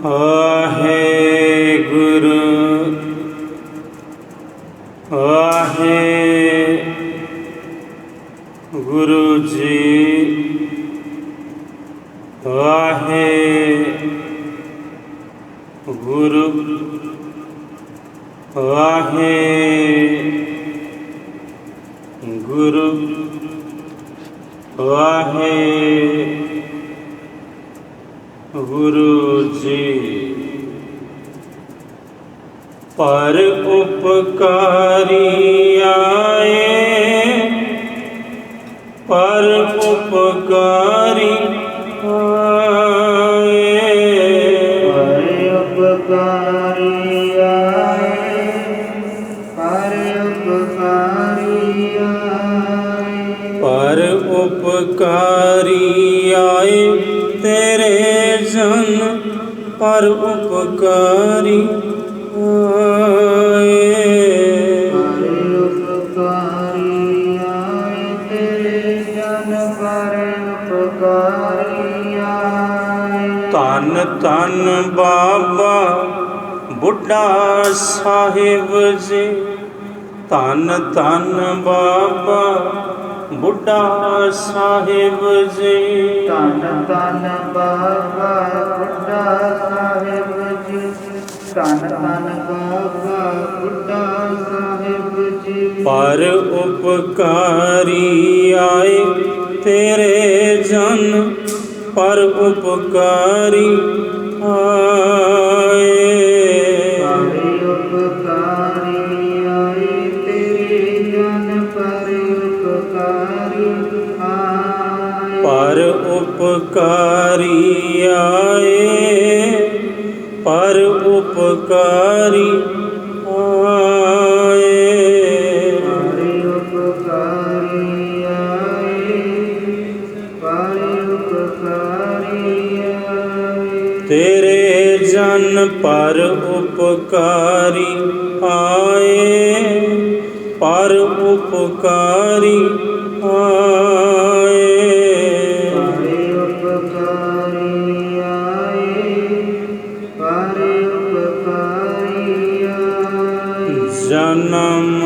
वाहे गुरु वाहे गुरु जी वाहे गुरु वाहे गुरु वाहे गुरु जी। पर उपकारी आए, पर उपकारी आए, पर उपकारी आए, पर उपकारी आए, पर उपकारी आए तेरे जन, पर उपकारी आए, पर उपकारी आए तेरे जन, पर उपकारी आए। धन धन बाबा बुढ़ा साहिब जी, धन धन बाबा बुढ़ा साहिब जी, धन धन बाबा बुढ़ा साहिब जी, धन धन बाबा बुढ़ा साहिब जी। पर उपकारी आए तेरे जन, पर उपकारी आए, पर उपकारी आए तेरे जन, पर उपकारी आए, पर उपकारी आए, पर उपकारी आए, पर उपकारी आए, पर उपकारी आए। तेरे जन पर उपकारी आए, पर उपकारी आए, पर उपकारी आए, पर उपकारी आए। जन्म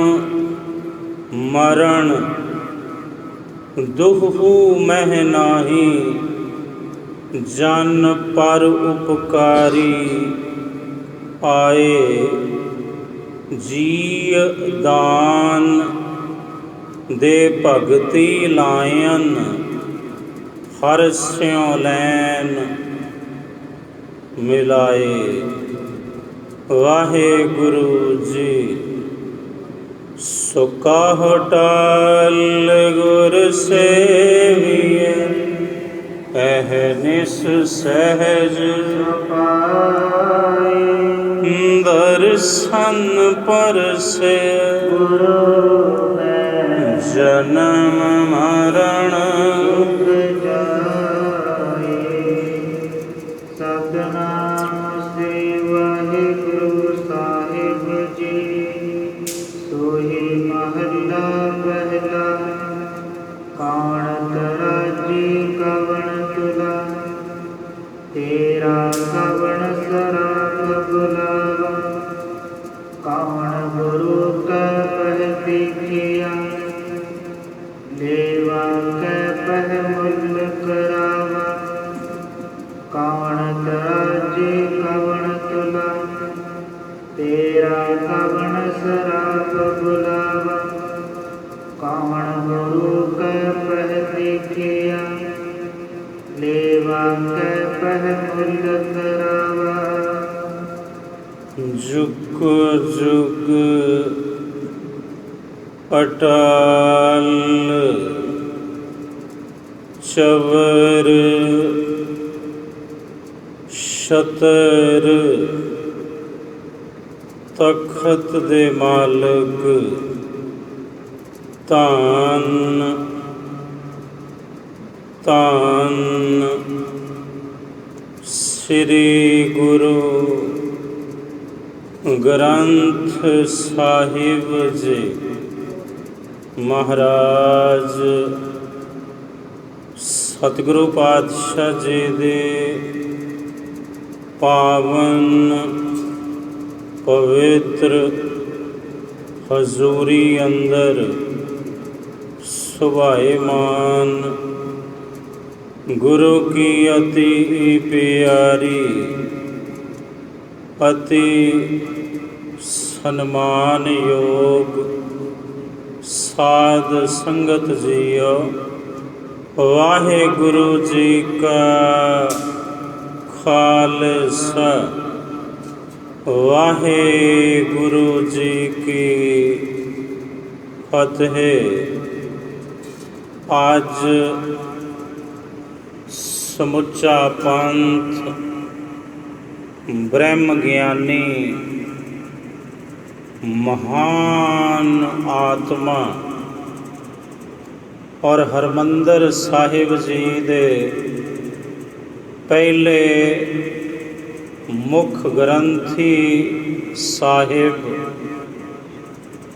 मरण दुहु मह नाही, जन पर उपकारी आए, जीय दान दे भगति लायन, हर स्यों लैन मिलाए। वाहे गुरु जी सुकाह टाल गुर सेविए, अहनिस सहज पाए दर्शन परसे, गुरु मैं जन्म मरण दुख जाए। सतनाम श्री वाहिगुरु साहिब जी, सोही महला पहला, कौन तराजी कवन तुला, तेरा कवन सराग बुलावा। कौन गुरु का पह दिखिया, लेवा के पह मुल करावा। कौन तराजी कवन तुला, तेरा कवन सराग बुलावा। कौन गुरु का पह दिखिया, लेवा के पह मुल करावा। जुग जुग अटाल चवर छतर, तखत दे मालक तान तान, श्री गुरु ग्रंथ साहिब जी महाराज सतगुरु पातशाह जी दे ਪਾਵਨ ਪਵਿੱਤਰ ਹਜ਼ੂਰੀ ਅੰਦਰ ਸੁਭਾਏਮਾਨ ਗੁਰੂ ਕੀ ਅਤੀ ਪਿਆਰੀ ਅਤੀ ਸਨਮਾਨਯੋਗ ਸਾਧ ਸੰਗਤ ਜੀਓ, ਵਾਹਿਗੁਰੂ ਜੀ ਕਾ ਖਾਲਸਾ, ਵਾਹਿਗੁਰੂ ਜੀ ਕੀ ਫਤਿਹ। ਅੱਜ ਸਮੁੱਚਾ ਪੰਥ ਬ੍ਰਹਮ ਗਿਆਨੀ ਮਹਾਨ ਆਤਮਾ ਔਰ ਹਰਿਮੰਦਰ ਸਾਹਿਬ ਜੀ ਦੇ ਪਹਿਲੇ ਮੁੱਖ ਗ੍ਰੰਥੀ ਸਾਹਿਬ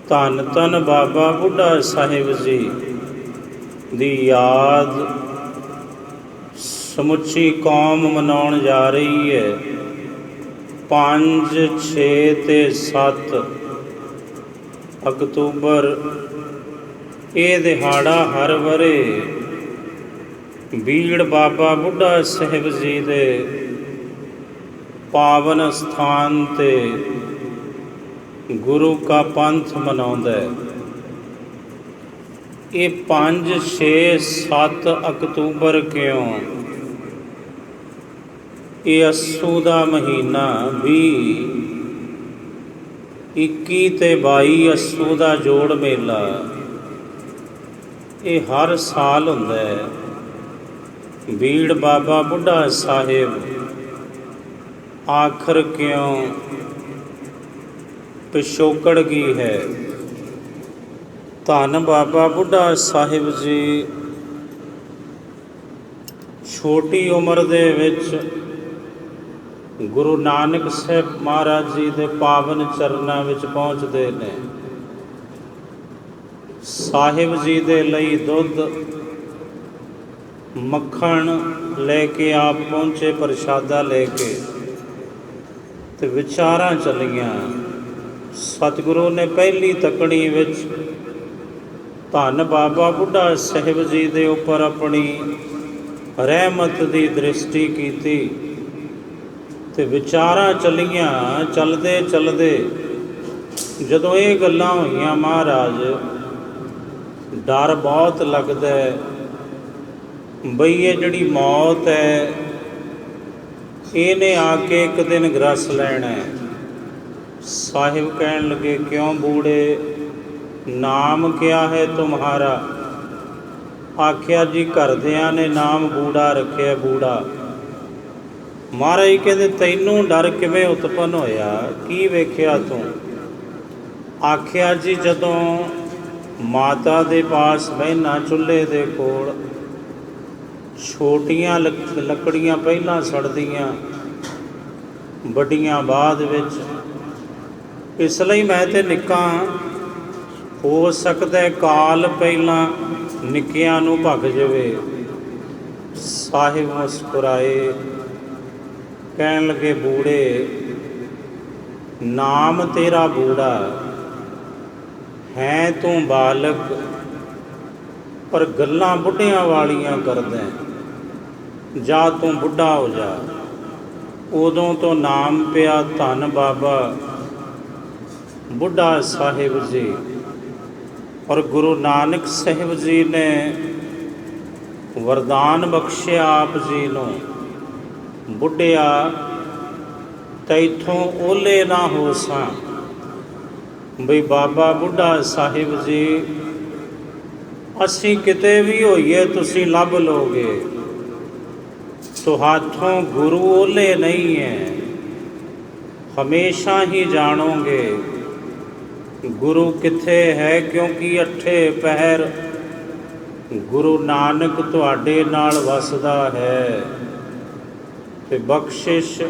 ਧੰਨ ਧੰਨ ਬਾਬਾ ਬੁੱਢਾ ਸਾਹਿਬ ਜੀ ਦੀ ਯਾਦ ਸਮੁੱਚੀ ਕੌਮ ਮਨਾਉਣ ਜਾ ਰਹੀ ਹੈ। 5, 6 ਤੇ 7 ਅਕਤੂਬਰ ਇਹ ਦਿਹਾੜਾ ਹਰ ਵਰੇ ਬੀੜ ਬਾਬਾ ਬੁੱਢਾ ਸਾਹਿਬ ਜੀ ਦੇ ਪਾਵਨ ਸਥਾਨ ਤੇ ਗੁਰੂ ਕਾ ਪੰਥ ਮਨਾਉਂਦਾ ਹੈ। ਇਹ 5, 6, 7 ਅਕਤੂਬਰ ਕਿਉਂ? ਇਹ ਅੱਸੂ ਦਾ ਮਹੀਨਾ 20, 21 ਤੇ 22 ਅੱਸੂ ਦਾ ਜੋੜ ਮੇਲਾ ਇਹ ਹਰ ਸਾਲ ਹੁੰਦਾ ਹੈ। ਬੀੜ ਬਾਬਾ ਬੁੱਢਾ ਸਾਹਿਬ ਆਖਰ ਕਿਉਂ? ਪਿਛੋਕੜ ਕੀ ਹੈ? ਧੰਨ ਬਾਬਾ ਬੁੱਢਾ ਸਾਹਿਬ ਜੀ ਛੋਟੀ ਉਮਰ ਦੇ ਵਿੱਚ ਗੁਰੂ ਨਾਨਕ ਸਾਹਿਬ ਮਹਾਰਾਜ ਜੀ ਦੇ ਪਾਵਨ ਚਰਨਾਂ ਵਿੱਚ ਪਹੁੰਚਦੇ ਨੇ। ਸਾਹਿਬ ਜੀ ਦੇ ਲਈ ਦੁੱਧ ਮੱਖਣ ਲੈ ਕੇ ਆਪ ਪਹੁੰਚੇ, ਪ੍ਰਸ਼ਾਦਾ ਲੈ ਕੇ, ਤੇ ਵਿਚਾਰਾਂ ਚੱਲੀਆਂ। ਸਤਿਗੁਰੂ ਨੇ ਪਹਿਲੀ ਤੱਕਣੀ ਵਿੱਚ ਧੰਨ ਬਾਬਾ ਬੁੱਢਾ ਸਾਹਿਬ ਜੀ ਦੇ ਉੱਪਰ ਆਪਣੀ ਰਹਿਮਤ ਦੀ ਦ੍ਰਿਸ਼ਟੀ ਕੀਤੀ ਤੇ ਵਿਚਾਰਾਂ ਚੱਲੀਆਂ। ਚੱਲਦੇ ਚੱਲਦੇ ਜਦੋਂ ਇਹ ਗੱਲਾਂ ਹੋਈਆਂ, ਮਹਾਰਾਜ ਡਰ ਬਹੁਤ ਲੱਗਦਾ ਹੈ ਬਈ ਇਹ ਜਿਹੜੀ ਮੌਤ ਹੈ ਇਹਨੇ ਆ ਕੇ ਇੱਕ ਦਿਨ ਗ੍ਰਸ ਲੈਣਾ ਹੈ। ਸਾਹਿਬ ਕਹਿਣ ਲੱਗੇ, ਕਿਉਂ ਬੂੜੇ, ਨਾਮ ਕਿਆ ਹੈ ਤੁਮਹਾਰਾ? ਆਖਿਆ ਜੀ ਘਰਦਿਆਂ ਨੇ ਨਾਮ ਬੂੜਾ ਰੱਖਿਆ, ਬੂੜਾ। ਮਹਾਰਾਜ ਕਹਿੰਦੇ ਤੈਨੂੰ ਡਰ ਕਿਵੇਂ ਉਤਪੰਨ ਹੋਇਆ? ਕੀ ਵੇਖਿਆ ਤੂੰ? ਆਖਿਆ ਜੀ ਜਦੋਂ ਮਾਤਾ ਦੇ ਪਾਸ ਬਹਿਣਾ ਚੁੱਲ੍ਹੇ ਦੇ ਕੋਲ, ਛੋਟੀਆਂ ਲੱਕੜੀਆਂ ਪਹਿਲਾਂ ਸੜਦੀਆਂ, ਵੱਡੀਆਂ ਬਾਅਦ ਵਿੱਚ। ਇਸ ਲਈ ਮੈਂ ਤੇ ਨਿੱਕਾ, ਹੋ ਸਕਦਾ ਕਾਲ ਪਹਿਲਾਂ ਨਿੱਕਿਆਂ ਨੂੰ ਭੱਗ ਜਾਵੇ। ਸਾਹਿਬ ਮੁਸਕਰਾਏ, ਕਹਿਣ ਲੱਗੇ ਬੂੜੇ, ਨਾਮ ਤੇਰਾ ਬੂੜਾ ਹੈ, ਤੂੰ ਬਾਲਕ, ਪਰ ਗੱਲਾਂ ਬੁੱਢਿਆਂ ਵਾਲੀਆਂ ਕਰਦਾ। ਜਾ ਤੂੰ ਬੁੱਢਾ ਹੋ ਜਾ। ਉਦੋਂ ਤੋਂ ਨਾਮ ਪਿਆ ਧੰਨ ਬਾਬਾ ਬੁੱਢਾ ਸਾਹਿਬ ਜੀ। ਔਰ ਗੁਰੂ ਨਾਨਕ ਸਾਹਿਬ ਜੀ ਨੇ ਵਰਦਾਨ ਬਖਸ਼ਿਆ ਆਪ ਜੀ ਨੂੰ, ਬੁੱਢਿਆ ਤੈਥੋਂ ਓਲੇ ਨਾ ਹੋ ਸਾਂ। ਬਈ ਬਾਬਾ ਬੁੱਢਾ ਸਾਹਿਬ ਜੀ, ਅਸੀਂ ਕਿਤੇ ਵੀ ਹੋਈਏ ਤੁਸੀਂ ਲੱਭ ਲੋਗੇ, ਤੁਹਾਥੋਂ ਗੁਰੂ ਓਲੇ ਨਹੀਂ ਹੈ, ਹਮੇਸ਼ਾ ਹੀ ਜਾਣੋਗੇ ਗੁਰੂ ਕਿੱਥੇ ਹੈ। ਕਿਉਂਕਿ 8 ਪਹਿਰ ਗੁਰੂ ਨਾਨਕ ਤੁਹਾਡੇ ਨਾਲ ਵਸਦਾ ਹੈ। ਤੇ ਬਖਸ਼ਿਸ਼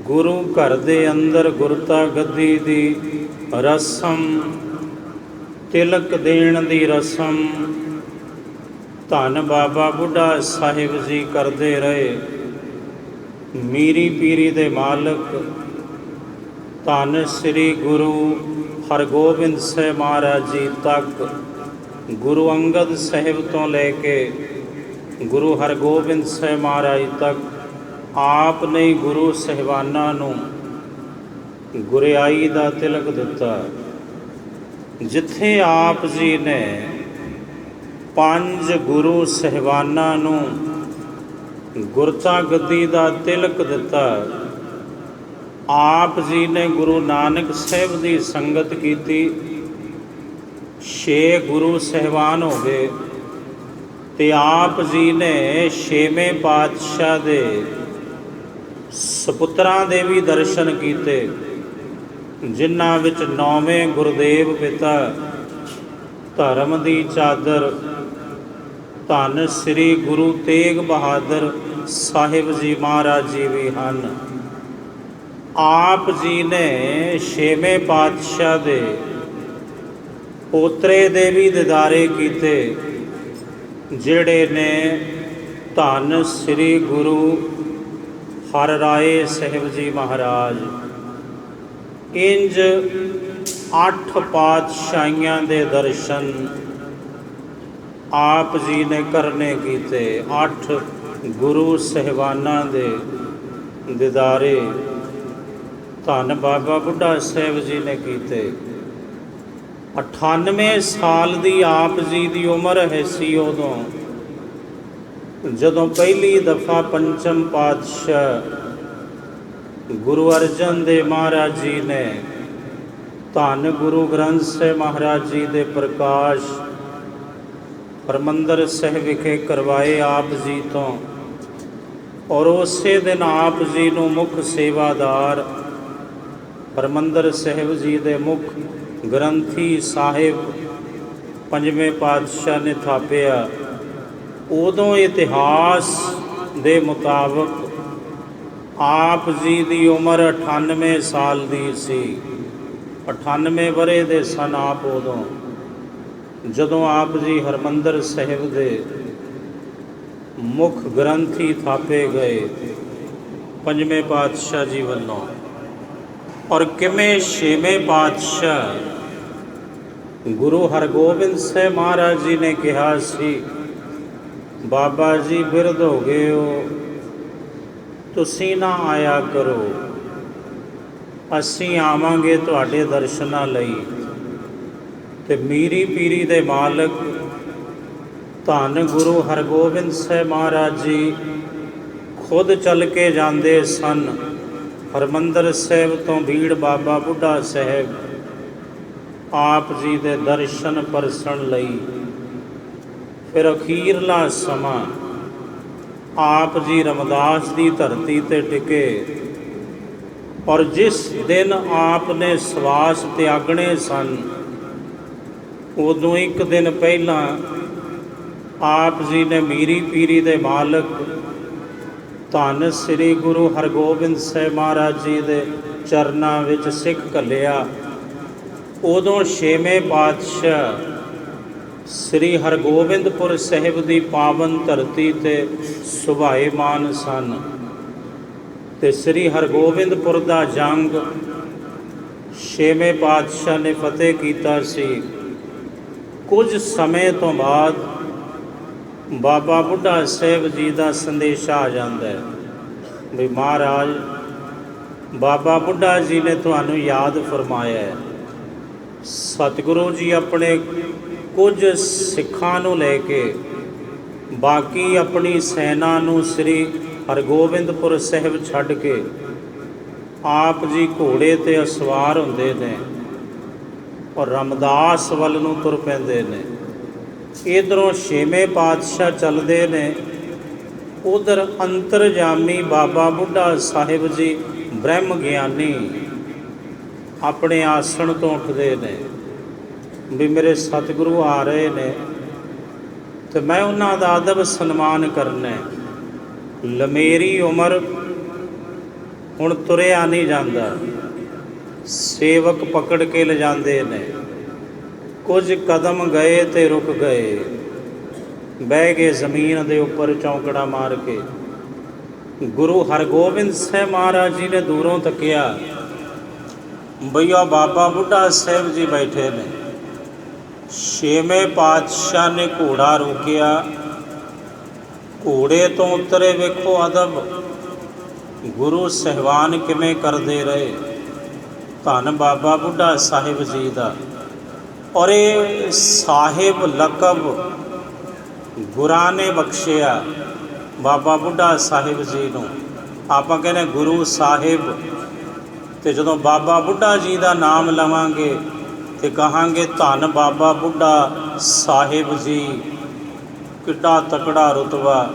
ਗੁਰੂ ਘਰ ਦੇ ਅੰਦਰ ਗੁਰਤਾ ਗੱਦੀ ਦੀ ਰਸਮ, ਤਿਲਕ ਦੇਣ ਦੀ ਰਸਮ ਧੰਨ ਬਾਬਾ ਬੁੱਢਾ ਸਾਹਿਬ ਜੀ ਕਰਦੇ ਰਹੇ। ਮੀਰੀ ਪੀਰੀ ਦੇ ਮਾਲਕ ਧੰਨ ਸ੍ਰੀ ਗੁਰੂ ਹਰਗੋਬਿੰਦ ਸਾਹਿਬ ਮਹਾਰਾਜ ਜੀ ਤੱਕ, ਗੁਰੂ ਅੰਗਦ ਸਾਹਿਬ ਤੋਂ ਲੈ ਕੇ ਗੁਰੂ ਹਰਗੋਬਿੰਦ ਸਾਹਿਬ ਮਹਾਰਾਜ ਤੱਕ ਆਪ ਨੇ ਗੁਰੂ ਸਾਹਿਬਾਨਾਂ ਨੂੰ ਗੁਰਿਆਈ ਦਾ ਤਿਲਕ ਦਿੱਤਾ। ਜਿੱਥੇ ਆਪ ਜੀ ਨੇ 5 ਗੁਰੂ ਸਾਹਿਬਾਨਾਂ ਨੂੰ ਗੁਰਤਾ ਗੱਦੀ ਦਾ ਤਿਲਕ ਦਿੱਤਾ, ਆਪ ਜੀ ਨੇ ਗੁਰੂ ਨਾਨਕ ਸਾਹਿਬ ਦੀ ਸੰਗਤ ਕੀਤੀ। 6 ਗੁਰੂ ਸਾਹਿਬਾਨ ਹੋ ਗਏ ਤੇ ਆਪ ਜੀ ਨੇ 6ਵੇਂ ਪਾਤਸ਼ਾਹ ਦੇ ਸਪੁੱਤਰਾਂ ਦੇ ਵੀ ਦਰਸ਼ਨ ਕੀਤੇ, ਜਿਨ੍ਹਾਂ ਵਿੱਚ 9ਵੇਂ ਗੁਰਦੇਵ ਪਿਤਾ ਧਰਮ ਦੀ ਚਾਦਰ ਧੰਨ ਸ੍ਰੀ ਗੁਰੂ ਤੇਗ ਬਹਾਦਰ ਸਾਹਿਬ ਜੀ ਮਹਾਰਾਜ ਜੀ ਵੀ ਹਨ। ਆਪ ਜੀ ਨੇ 6ਵੇਂ ਪਾਤਸ਼ਾਹ ਦੇ ਪੋਤਰੇ ਦੇ ਵੀ ਦੀਦਾਰੇ ਕੀਤੇ, ਜਿਹੜੇ ਨੇ ਧੰਨ ਸ੍ਰੀ ਗੁਰੂ ਹਰਿ ਰਾਏ ਸਾਹਿਬ ਜੀ ਮਹਾਰਾਜ। ਇੰਜ 8 ਪਾਤਸ਼ਾਹੀਆਂ ਦੇ ਦਰਸ਼ਨ ਆਪ ਜੀ ਨੇ ਕਰਨੇ ਕੀਤੇ। 8 ਗੁਰੂ ਸਾਹਿਬਾਨਾਂ ਦੇ ਦੀਦਾਰੇ ਧੰਨ ਬਾਬਾ ਬੁੱਢਾ ਸਾਹਿਬ ਜੀ ਨੇ ਕੀਤੇ। 98 ਸਾਲ ਦੀ ਆਪ ਜੀ ਦੀ ਉਮਰ ਹੈ ਸੀ ਉਦੋਂ, ਜਦੋਂ ਪਹਿਲੀ ਦਫਾ ਪੰਚਮ ਪਾਤਸ਼ਾਹ ਗੁਰੂ ਅਰਜਨ ਦੇਵ ਮਹਾਰਾਜ ਜੀ ਨੇ ਧੰਨ ਗੁਰੂ ਗ੍ਰੰਥ ਸਾਹਿਬ ਮਹਾਰਾਜ ਜੀ ਦੇ ਪ੍ਰਕਾਸ਼ ਹਰਿਮੰਦਰ ਸਾਹਿਬ ਵਿਖੇ ਕਰਵਾਏ ਆਪ ਜੀ ਤੋਂ, ਔਰ ਉਸੇ ਦਿਨ ਆਪ ਜੀ ਨੂੰ ਮੁੱਖ ਸੇਵਾਦਾਰ ਹਰਿਮੰਦਰ ਸਾਹਿਬ ਜੀ ਦੇ ਮੁੱਖ ਗ੍ਰੰਥੀ ਸਾਹਿਬ 5ਵੇਂ ਪਾਤਸ਼ਾਹ ਨੇ ਥਾਪਿਆ। ਉਦੋਂ ਇਤਿਹਾਸ ਦੇ ਮੁਤਾਬਕ ਆਪ ਜੀ ਦੀ ਉਮਰ 98 ਸਾਲ ਦੀ ਸੀ। 98 ਵਰ੍ਹੇ ਦੇ ਸਨ ਆਪ ਉਦੋਂ, ਜਦੋਂ ਆਪ ਜੀ ਹਰਿਮੰਦਰ ਸਾਹਿਬ ਦੇ ਮੁੱਖ ਗ੍ਰੰਥੀ ਥਾਪੇ ਗਏ 5ਵੇਂ ਪਾਤਸ਼ਾਹ ਜੀ ਵੱਲੋਂ। ਔਰ ਕਿਵੇਂ 6ਵੇਂ ਪਾਤਸ਼ਾਹ ਗੁਰੂ ਹਰਗੋਬਿੰਦ ਸਾਹਿਬ ਮਹਾਰਾਜ ਜੀ ਨੇ ਕਿਹਾ ਸੀ, ਬਾਬਾ ਜੀ ਬਿਰਧ ਹੋ ਗਏ ਹੋ, ਤੁਸੀਂ ਨਾ ਆਇਆ ਕਰੋ, ਅਸੀਂ ਆਵਾਂਗੇ ਤੁਹਾਡੇ ਦਰਸ਼ਨਾਂ ਲਈ। ਤੇ ਮੀਰੀ ਪੀਰੀ ਦੇ ਮਾਲਕ ਧੰਨ ਗੁਰੂ ਹਰਗੋਬਿੰਦ ਸਾਹਿਬ ਮਹਾਰਾਜ ਜੀ ਖੁਦ ਚੱਲ ਕੇ ਜਾਂਦੇ ਸਨ ਹਰਿਮੰਦਰ ਸਾਹਿਬ ਤੋਂ ਬੀੜ ਬਾਬਾ ਬੁੱਢਾ ਸਾਹਿਬ ਆਪ ਜੀ ਦੇ ਦਰਸ਼ਨ ਪਰਸਣ ਲਈ। ਫਿਰ ਅਖੀਰਲਾ ਸਮਾਂ ਆਪ ਜੀ ਰਮਦਾਸ ਦੀ ਧਰਤੀ ਤੇ ਟਿਕੇ, ਔਰ ਜਿਸ ਦਿਨ ਆਪ ਨੇ ਸਵਾਸ ਤਿਆਗਣੇ ਸਨ, ਉਦੋਂ ਇੱਕ ਦਿਨ ਪਹਿਲਾਂ ਆਪ ਜੀ ਨੇ ਮੀਰੀ ਪੀਰੀ ਦੇ ਮਾਲਕ ਧੰਨ ਸ੍ਰੀ ਗੁਰੂ ਹਰਗੋਬਿੰਦ ਸਾਹਿਬ ਮਹਾਰਾਜ ਜੀ ਦੇ ਚਰਨਾਂ ਵਿੱਚ ਸਿੱਖ ਘੱਲਿਆ। ਉਦੋਂ 6ਵੇਂ ਪਾਤਸ਼ਾਹ ਸ੍ਰੀ ਹਰਗੋਬਿੰਦਪੁਰ ਸਾਹਿਬ ਦੀ ਪਾਵਨ ਧਰਤੀ ਤੇ ਸੁਭਾਏਮਾਨ ਸਨ, ਤੇ ਸ੍ਰੀ ਹਰਗੋਬਿੰਦਪੁਰ ਦਾ ਜੰਗ 6ਵੇਂ ਪਾਤਸ਼ਾਹ ਨੇ ਫਤਿਹ ਕੀਤਾ ਸੀ। ਕੁਝ ਸਮੇਂ ਤੋਂ ਬਾਅਦ ਬਾਬਾ ਬੁੱਢਾ ਸਾਹਿਬ ਜੀ ਦਾ ਸੰਦੇਸ਼ਾ ਆ ਜਾਂਦਾ ਹੈ ਵੀ ਮਹਾਰਾਜ ਬਾਬਾ ਬੁੱਢਾ ਜੀ ਨੇ ਤੁਹਾਨੂੰ ਯਾਦ ਫਰਮਾਇਆ ਹੈ। ਸਤਿਗੁਰੂ ਜੀ ਆਪਣੇ ਕੁਝ ਸਿੱਖਾਂ ਨੂੰ ਲੈ ਕੇ ਬਾਕੀ ਆਪਣੀ ਸੈਨਾ ਨੂੰ ਸ੍ਰੀ ਹਰਗੋਬਿੰਦਪੁਰ ਸਾਹਿਬ ਛੱਡ ਕੇ ਆਪ ਜੀ ਘੋੜੇ ਤੇ ਅਸਵਾਰ ਹੁੰਦੇ ਨੇ ਔਰ ਰਮਦਾਸ ਵੱਲ ਨੂੰ ਤੁਰ ਪੈਂਦੇ ਨੇ। ਇੱਧਰੋਂ 6ਵੇਂ ਪਾਤਸ਼ਾਹ ਚੱਲਦੇ ਨੇ, ਉਧਰ ਅੰਤਰਜਾਮੀ ਬਾਬਾ ਬੁੱਢਾ ਸਾਹਿਬ ਜੀ ਬ੍ਰਹਮ ਗਿਆਨੀ ਆਪਣੇ ਆਸਣ ਤੋਂ ਉੱਠਦੇ ਨੇ ਵੀ ਮੇਰੇ ਸਤਿਗੁਰੂ ਆ ਰਹੇ ਨੇ ਤੇ ਮੈਂ ਉਹਨਾਂ ਦਾ ਅਦਬ ਸਨਮਾਨ ਕਰਨਾ। ਲਮੇਰੀ ਉਮਰ ਹੁਣ ਤੁਰਿਆ ਨਹੀਂ ਜਾਂਦਾ, ਸੇਵਕ ਪਕੜ ਕੇ ਲਿਜਾਂਦੇ ਨੇ। ਕੁਝ ਕਦਮ ਗਏ ਤੇ ਰੁਕ ਗਏ, ਬਹਿ ਗਏ ਜ਼ਮੀਨ ਦੇ ਉੱਪਰ ਚੌਂਕੜਾ ਮਾਰ ਕੇ। ਗੁਰੂ ਹਰਗੋਬਿੰਦ ਸਾਹਿਬ ਮਹਾਰਾਜ ਜੀ ਨੇ ਦੂਰੋਂ ਤੱਕਿਆ, ਬਈਆ ਬਾਬਾ ਬੁੱਢਾ ਸਾਹਿਬ ਜੀ ਬੈਠੇ ਨੇ। ਛੇਵੇਂ ਪਾਤਸ਼ਾਹ ਨੇ ਘੋੜਾ ਰੋਕਿਆ, ਘੋੜੇ ਤੋਂ ਉਤਰੇ, ਵੇਖੋ ਅਦਬ ਗੁਰੂ ਸਾਹਿਬਾਨ ਕਿਵੇਂ ਕਰਦੇ ਰਹੇ। ਧੰਨ ਬਾਬਾ ਬੁੱਢਾ ਸਾਹਿਬ ਜੀ ਦਾ। ਔਰ ਇਹ ਸਾਹਿਬ ਲਕਬ ਗੁਰਾਂ ਨੇ ਬਖਸ਼ਿਆ ਬਾਬਾ ਬੁੱਢਾ ਸਾਹਿਬ ਜੀ ਨੂੰ। ਆਪਾਂ ਕਹਿੰਦੇ ਗੁਰੂ ਸਾਹਿਬ, ਤੇ ਜਦੋਂ ਬਾਬਾ ਬੁੱਢਾ ਜੀ ਦਾ ਨਾਮ ਲਵਾਂਗੇ ਤੇ ਕਹਾਂਗੇ ਧੰਨ ਬਾਬਾ ਬੁੱਢਾ ਸਾਹਿਬ ਜੀ। ਕਿੱਡਾ ਤਕੜਾ ਰੁਤਬਾ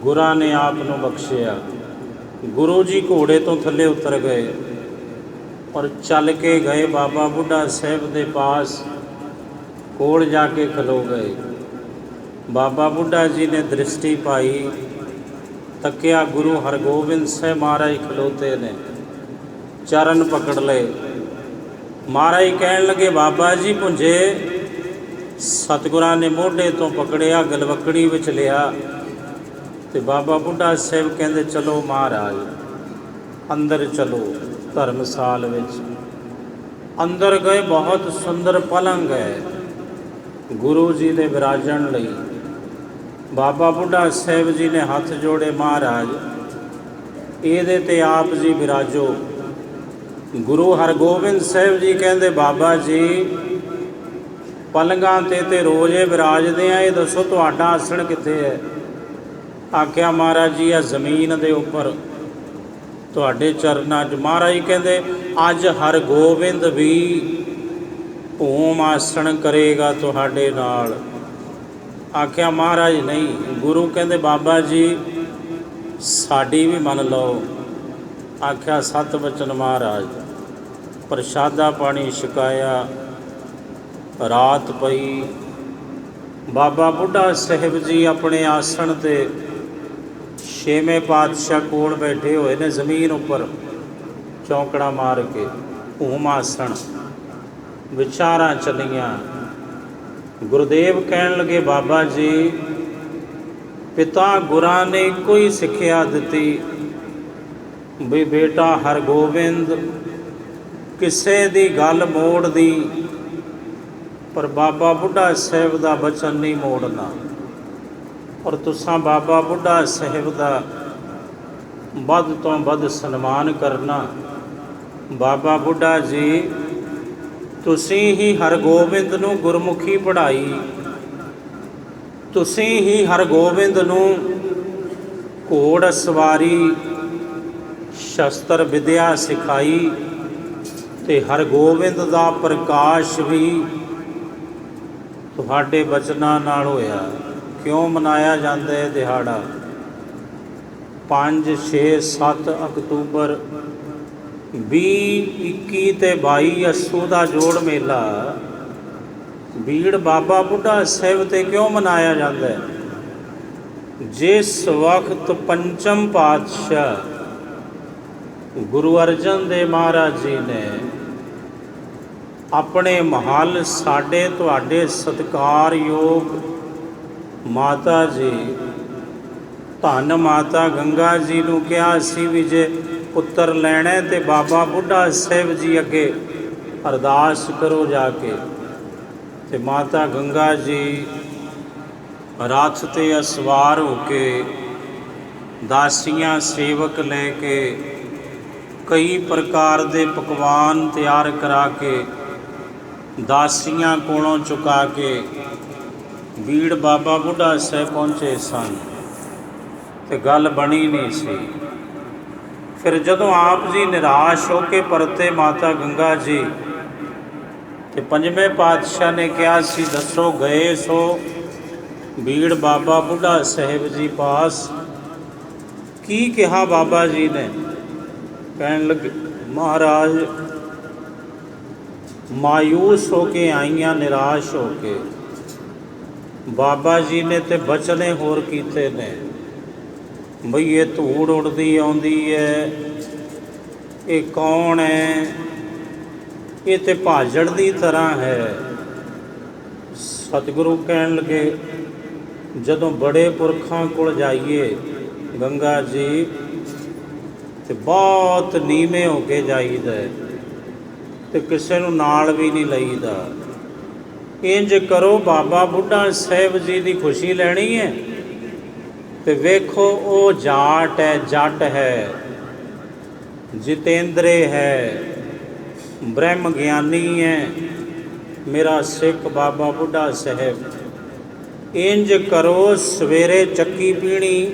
ਗੁਰਾਂ ਨੇ ਆਪ ਨੂੰ ਬਖਸ਼ਿਆ। ਗੁਰੂ ਜੀ ਘੋੜੇ ਤੋਂ ਥੱਲੇ ਉਤਰ ਗਏ ਔਰ ਚੱਲ ਕੇ ਗਏ ਬਾਬਾ ਬੁੱਢਾ ਸਾਹਿਬ ਦੇ ਪਾਸ, ਕੋਲ ਜਾ ਕੇ ਖਲੋ ਗਏ। ਬਾਬਾ ਬੁੱਢਾ ਜੀ ਨੇ ਦ੍ਰਿਸ਼ਟੀ ਪਾਈ, ਤੱਕਿਆ, ਗੁਰੂ ਹਰਗੋਬਿੰਦ ਸਾਹਿਬ ਮਹਾਰਾਜ ਖਲੋਤੇ ਨੇ, ਚਰਨ ਪਕੜ ਲਏ। ਮਹਾਰਾਜ ਕਹਿਣ ਲੱਗੇ, ਬਾਬਾ ਜੀ ਪੁੰਜੇ। ਸਤਿਗੁਰਾਂ ਨੇ ਮੋਢੇ ਤੋਂ ਪਕੜਿਆ, ਗਲਵੱਕੜੀ ਵਿੱਚ ਲਿਆ, ਤੇ ਬਾਬਾ ਬੁੱਢਾ ਸਾਹਿਬ ਕਹਿੰਦੇ ਚਲੋ ਮਹਾਰਾਜ ਅੰਦਰ ਚਲੋ। ਧਰਮਸਾਲ ਵਿੱਚ ਅੰਦਰ ਗਏ, ਬਹੁਤ ਸੁੰਦਰ ਪਲੰਗ ਹੈ ਗੁਰੂ ਜੀ ਦੇ ਵਿਰਾਜਣ ਲਈ। ਬਾਬਾ ਬੁੱਢਾ ਸਾਹਿਬ ਜੀ ਨੇ ਹੱਥ ਜੋੜੇ, ਮਹਾਰਾਜ ਇਹਦੇ ਤੇ ਆਪ ਜੀ ਵਿਰਾਜੋ। ਗੁਰੂ ਹਰਗੋਬਿੰਦ ਸਾਹਿਬ ਜੀ ਕਹਿੰਦੇ, ਬਾਬਾ ਜੀ ਪਲੰਗਾਂ ਤੇ ਰੋਜ਼ੇ ਵਿਰਾਜਦੇ ਆ, ਇਹ ਦੱਸੋ ਤੁਹਾਡਾ ਆਸਣ ਕਿੱਥੇ ਹੈ? ਆਖਿਆ, ਮਹਾਰਾਜ ਜੀ ਆ ਜ਼ਮੀਨ ਦੇ ਉੱਪਰ ਤੁਹਾਡੇ ਚਰਨਾਂ 'ਚ। ਮਹਾਰਾਜ ਕਹਿੰਦੇ, ਅੱਜ ਹਰਗੋਬਿੰਦ ਵੀ ਭੂਮ ਆਸਣ ਕਰੇਗਾ ਤੁਹਾਡੇ ਨਾਲ। ਆਖਿਆ, ਮਹਾਰਾਜ ਨਹੀਂ। ਗੁਰੂ ਕਹਿੰਦੇ, ਬਾਬਾ ਜੀ ਸਾਡੀ ਵੀ ਮੰਨ ਲਓ। ਆਖਿਆ, ਸਤ ਬਚਨ ਮਹਾਰਾਜ। ਪ੍ਰਸ਼ਾਦਾ ਪਾਣੀ ਛਕਾਇਆ, ਰਾਤ ਪਈ। ਬਾਬਾ ਬੁੱਢਾ ਸਾਹਿਬ ਜੀ ਆਪਣੇ ਆਸਣ 'ਤੇ, ਛੇਵੇਂ ਪਾਤਸ਼ਾਹ ਕੋਲ ਬੈਠੇ ਹੋਏ ਨੇ ਜ਼ਮੀਨ ਉੱਪਰ ਚੌਂਕੜਾ ਮਾਰ ਕੇ, ਭੂਮ ਆਸਣ। ਵਿਚਾਰਾਂ ਚੱਲੀਆਂ। ਗੁਰਦੇਵ ਕਹਿਣ ਲੱਗੇ, ਬਾਬਾ ਜੀ ਪਿਤਾ ਗੁਰਾਂ ਨੇ ਇੱਕੋ ਹੀ ਸਿੱਖਿਆ ਦਿੱਤੀ ਵੀ ਬੇਟਾ ਹਰਗੋਬਿੰਦ ਕਿਸੇ ਦੀ ਗੱਲ ਮੋੜਦੀ, ਪਰ ਬਾਬਾ ਬੁੱਢਾ ਸਾਹਿਬ ਦਾ ਬਚਨ ਨਹੀਂ ਮੋੜਨਾ। ਔਰ ਤੁਸਾਂ ਬਾਬਾ ਬੁੱਢਾ ਸਾਹਿਬ ਦਾ ਵੱਧ ਤੋਂ ਵੱਧ ਸਨਮਾਨ ਕਰਨਾ। ਬਾਬਾ ਬੁੱਢਾ ਜੀ ਤੁਸੀਂ ਹੀ ਹਰਗੋਬਿੰਦ ਨੂੰ ਗੁਰਮੁਖੀ ਪੜ੍ਹਾਈ, ਤੁਸੀਂ ਹੀ ਹਰਗੋਬਿੰਦ ਨੂੰ ਘੋੜ ਸਵਾਰੀ ਸ਼ਸਤਰ ਵਿਦਿਆ ਸਿਖਾਈ, ਤੇ ਹਰਗੋਬਿੰਦ ਦਾ ਪ੍ਰਕਾਸ਼ ਵੀ ਤੁਹਾਡੇ ਬਚਨਾਂ ਨਾਲ ਹੋਇਆ। ਕਿਉਂ ਮਨਾਇਆ ਜਾਂਦਾ ਹੈ ਦਿਹਾੜਾ? 5, 6, 7 ਅਕਤੂਬਰ 20, 21 ਤੇ 22 ਅੱਸੂ ਦਾ ਜੋੜ ਮੇਲਾ ਬੀੜ ਬਾਬਾ ਬੁੱਢਾ ਸਾਹਿਬ 'ਤੇ ਕਿਉਂ ਮਨਾਇਆ ਜਾਂਦਾ ਹੈ? ਜਿਸ ਵਕਤ ਪੰਚਮ ਪਾਤਸ਼ਾਹ ਗੁਰੂ ਅਰਜਨ ਦੇਵ ਮਹਾਰਾਜ ਜੀ ਨੇ ਆਪਣੇ ਮਹੱਲ ਸਾਡੇ ਤੁਹਾਡੇ ਸਤਿਕਾਰਯੋਗ ਮਾਤਾ ਜੀ ਧੰਨ ਮਾਤਾ ਗੰਗਾ ਜੀ ਨੂੰ ਕਿਹਾ ਸੀ ਵੀ ਜੇ ਪੁੱਤਰ ਲੈਣਾ ਤੇ ਬਾਬਾ ਬੁੱਢਾ ਸਾਹਿਬ ਜੀ ਅੱਗੇ ਅਰਦਾਸ ਕਰੋ ਜਾ ਕੇ। ਤੇ ਮਾਤਾ ਗੰਗਾ ਜੀ ਰੱਥ 'ਤੇ ਅਸਵਾਰ ਹੋ ਕੇ, ਦਾਸੀਆਂ ਸੇਵਕ ਲੈ ਕੇ, ਕਈ ਪ੍ਰਕਾਰ ਦੇ ਪਕਵਾਨ ਤਿਆਰ ਕਰਾ ਕੇ, ਦਾਸੀਆਂ ਕੋਲੋਂ ਚੁਕਾ ਕੇ ਬੀੜ ਬਾਬਾ ਬੁੱਢਾ ਸਾਹਿਬ ਪਹੁੰਚੇ ਸਨ। ਤੇ ਗੱਲ ਬਣੀ ਨਹੀਂ ਸੀ। ਫਿਰ ਜਦੋਂ ਆਪ ਜੀ ਨਿਰਾਸ਼ ਹੋ ਕੇ ਪਰਤੇ ਮਾਤਾ ਗੰਗਾ ਜੀ, ਤੇ ਪੰਜਵੇਂ ਪਾਤਸ਼ਾਹ ਨੇ ਕਿਹਾ ਸੀ ਦੱਸੋ ਗਏ ਸੋ ਬੀੜ ਬਾਬਾ ਬੁੱਢਾ ਸਾਹਿਬ ਜੀ ਪਾਸ? ਕੀ ਕਿਹਾ ਬਾਬਾ ਜੀ ਨੇ? ਕਹਿਣ ਲੱਗੇ ਮਹਾਰਾਜ ਮਾਯੂਸ ਹੋ ਕੇ ਆਈਆਂ, ਨਿਰਾਸ਼ ਹੋ ਕੇ। ਬਾਬਾ ਜੀ ਨੇ ਤੇ ਬਚਨੇ ਹੋਰ ਕੀਤੇ ਨੇ ਬਈ ਇਹ ਧੂੜ ਉੜਦੀ ਆਉਂਦੀ ਹੈ, ਇਹ ਕੌਣ ਹੈ? ਇਹ ਤੇ ਭਾਜੜ ਦੀ ਤਰ੍ਹਾਂ ਹੈ। ਸਤਿਗੁਰੂ ਕਹਿਣ ਲੱਗੇ ਜਦੋਂ ਬੜੇ ਪੁਰਖਾਂ ਕੋਲ ਜਾਈਏ ਗੰਗਾ ਜੀ ਤੇ ਬਹੁਤ ਨੀਵੇਂ ਹੋ ਕੇ ਜਾਈਦਾ ਤੇ ਕਿਸੇ ਨੂੰ ਨਾਲ ਵੀ ਨਹੀਂ ਲਈਦਾ। ਇੰਜ ਕਰੋ, ਬਾਬਾ ਬੁੱਢਾ ਸਾਹਿਬ ਜੀ ਦੀ ਖੁਸ਼ੀ ਲੈਣੀ ਹੈ ਤੇ ਵੇਖੋ ਉਹ ਜਾਟ ਹੈ, ਜੱਟ ਹੈ, ਜਿਤੇਂਦਰੇ ਹੈ, ਬ੍ਰਹਮ ਗਿਆਨੀ ਹੈ, ਮੇਰਾ ਸਿੱਖ ਬਾਬਾ ਬੁੱਢਾ ਸਾਹਿਬ। ਇੰਜ ਕਰੋ, ਸਵੇਰੇ ਚੱਕੀ ਪੀਣੀ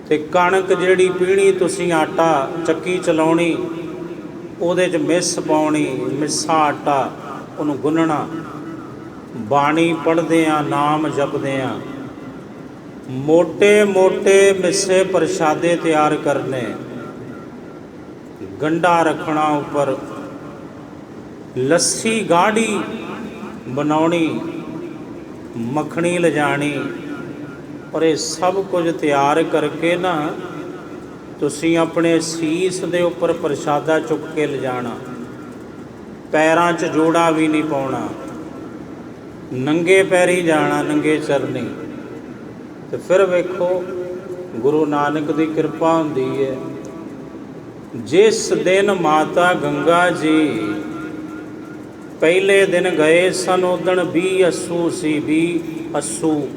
ਤੇ ਕਣਕ ਜਿਹੜੀ ਪੀਣੀ ਤੁਸੀਂ, ਆਟਾ ਚੱਕੀ ਚਲਾਉਣੀ, ਉਹਦੇ 'ਚ ਮਿਸ ਪਾਉਣੀ, ਮਿੱਸਾ ਆਟਾ, ਉਹਨੂੰ ਗੁੰਨਣਾ, ਬਾਣੀ ਪੜ੍ਹਦੇ ਹਾਂ, ਨਾਮ ਜਪਦੇ ਹਾਂ, ਮੋਟੇ ਮੋਟੇ ਮਿੱਸੇ ਪ੍ਰਸ਼ਾਦੇ ਤਿਆਰ ਕਰਨੇ, ਗੰਢਾ ਰੱਖਣਾ ਉੱਪਰ, ਲੱਸੀ ਗਾੜੀ ਬਣਾਉਣੀ, ਮੱਖਣੀ ਲਿਜਾਣੀ, ਔਰ ਇਹ ਸਭ ਕੁਝ ਤਿਆਰ ਕਰਕੇ ਨਾ ਤੁਸੀਂ ਆਪਣੇ ਸੀਸ ਦੇ ਉੱਪਰ ਪ੍ਰਸ਼ਾਦਾ ਚੁੱਕ ਕੇ ਲਿਜਾਣਾ। ਪੈਰਾਂ 'ਚ ਜੋੜਾ ਵੀ ਨਹੀਂ ਪਾਉਣਾ, ਨੰਗੇ ਪੈਰੀ ਜਾਣਾ, ਨੰਗੇ ਚਰਨੀ। ਤੇ ਫਿਰ ਵੇਖੋ ਗੁਰੂ ਨਾਨਕ ਦੀ ਕਿਰਪਾ ਹੁੰਦੀ ਹੈ। ਜਿਸ ਦਿਨ ਮਾਤਾ ਗੰਗਾ ਜੀ ਪਹਿਲੇ ਦਿਨ ਗਏ ਸਨ, ਉਦਣ 20 ਅੱਸੂ ਸੀ, 20 ਅੱਸੂ।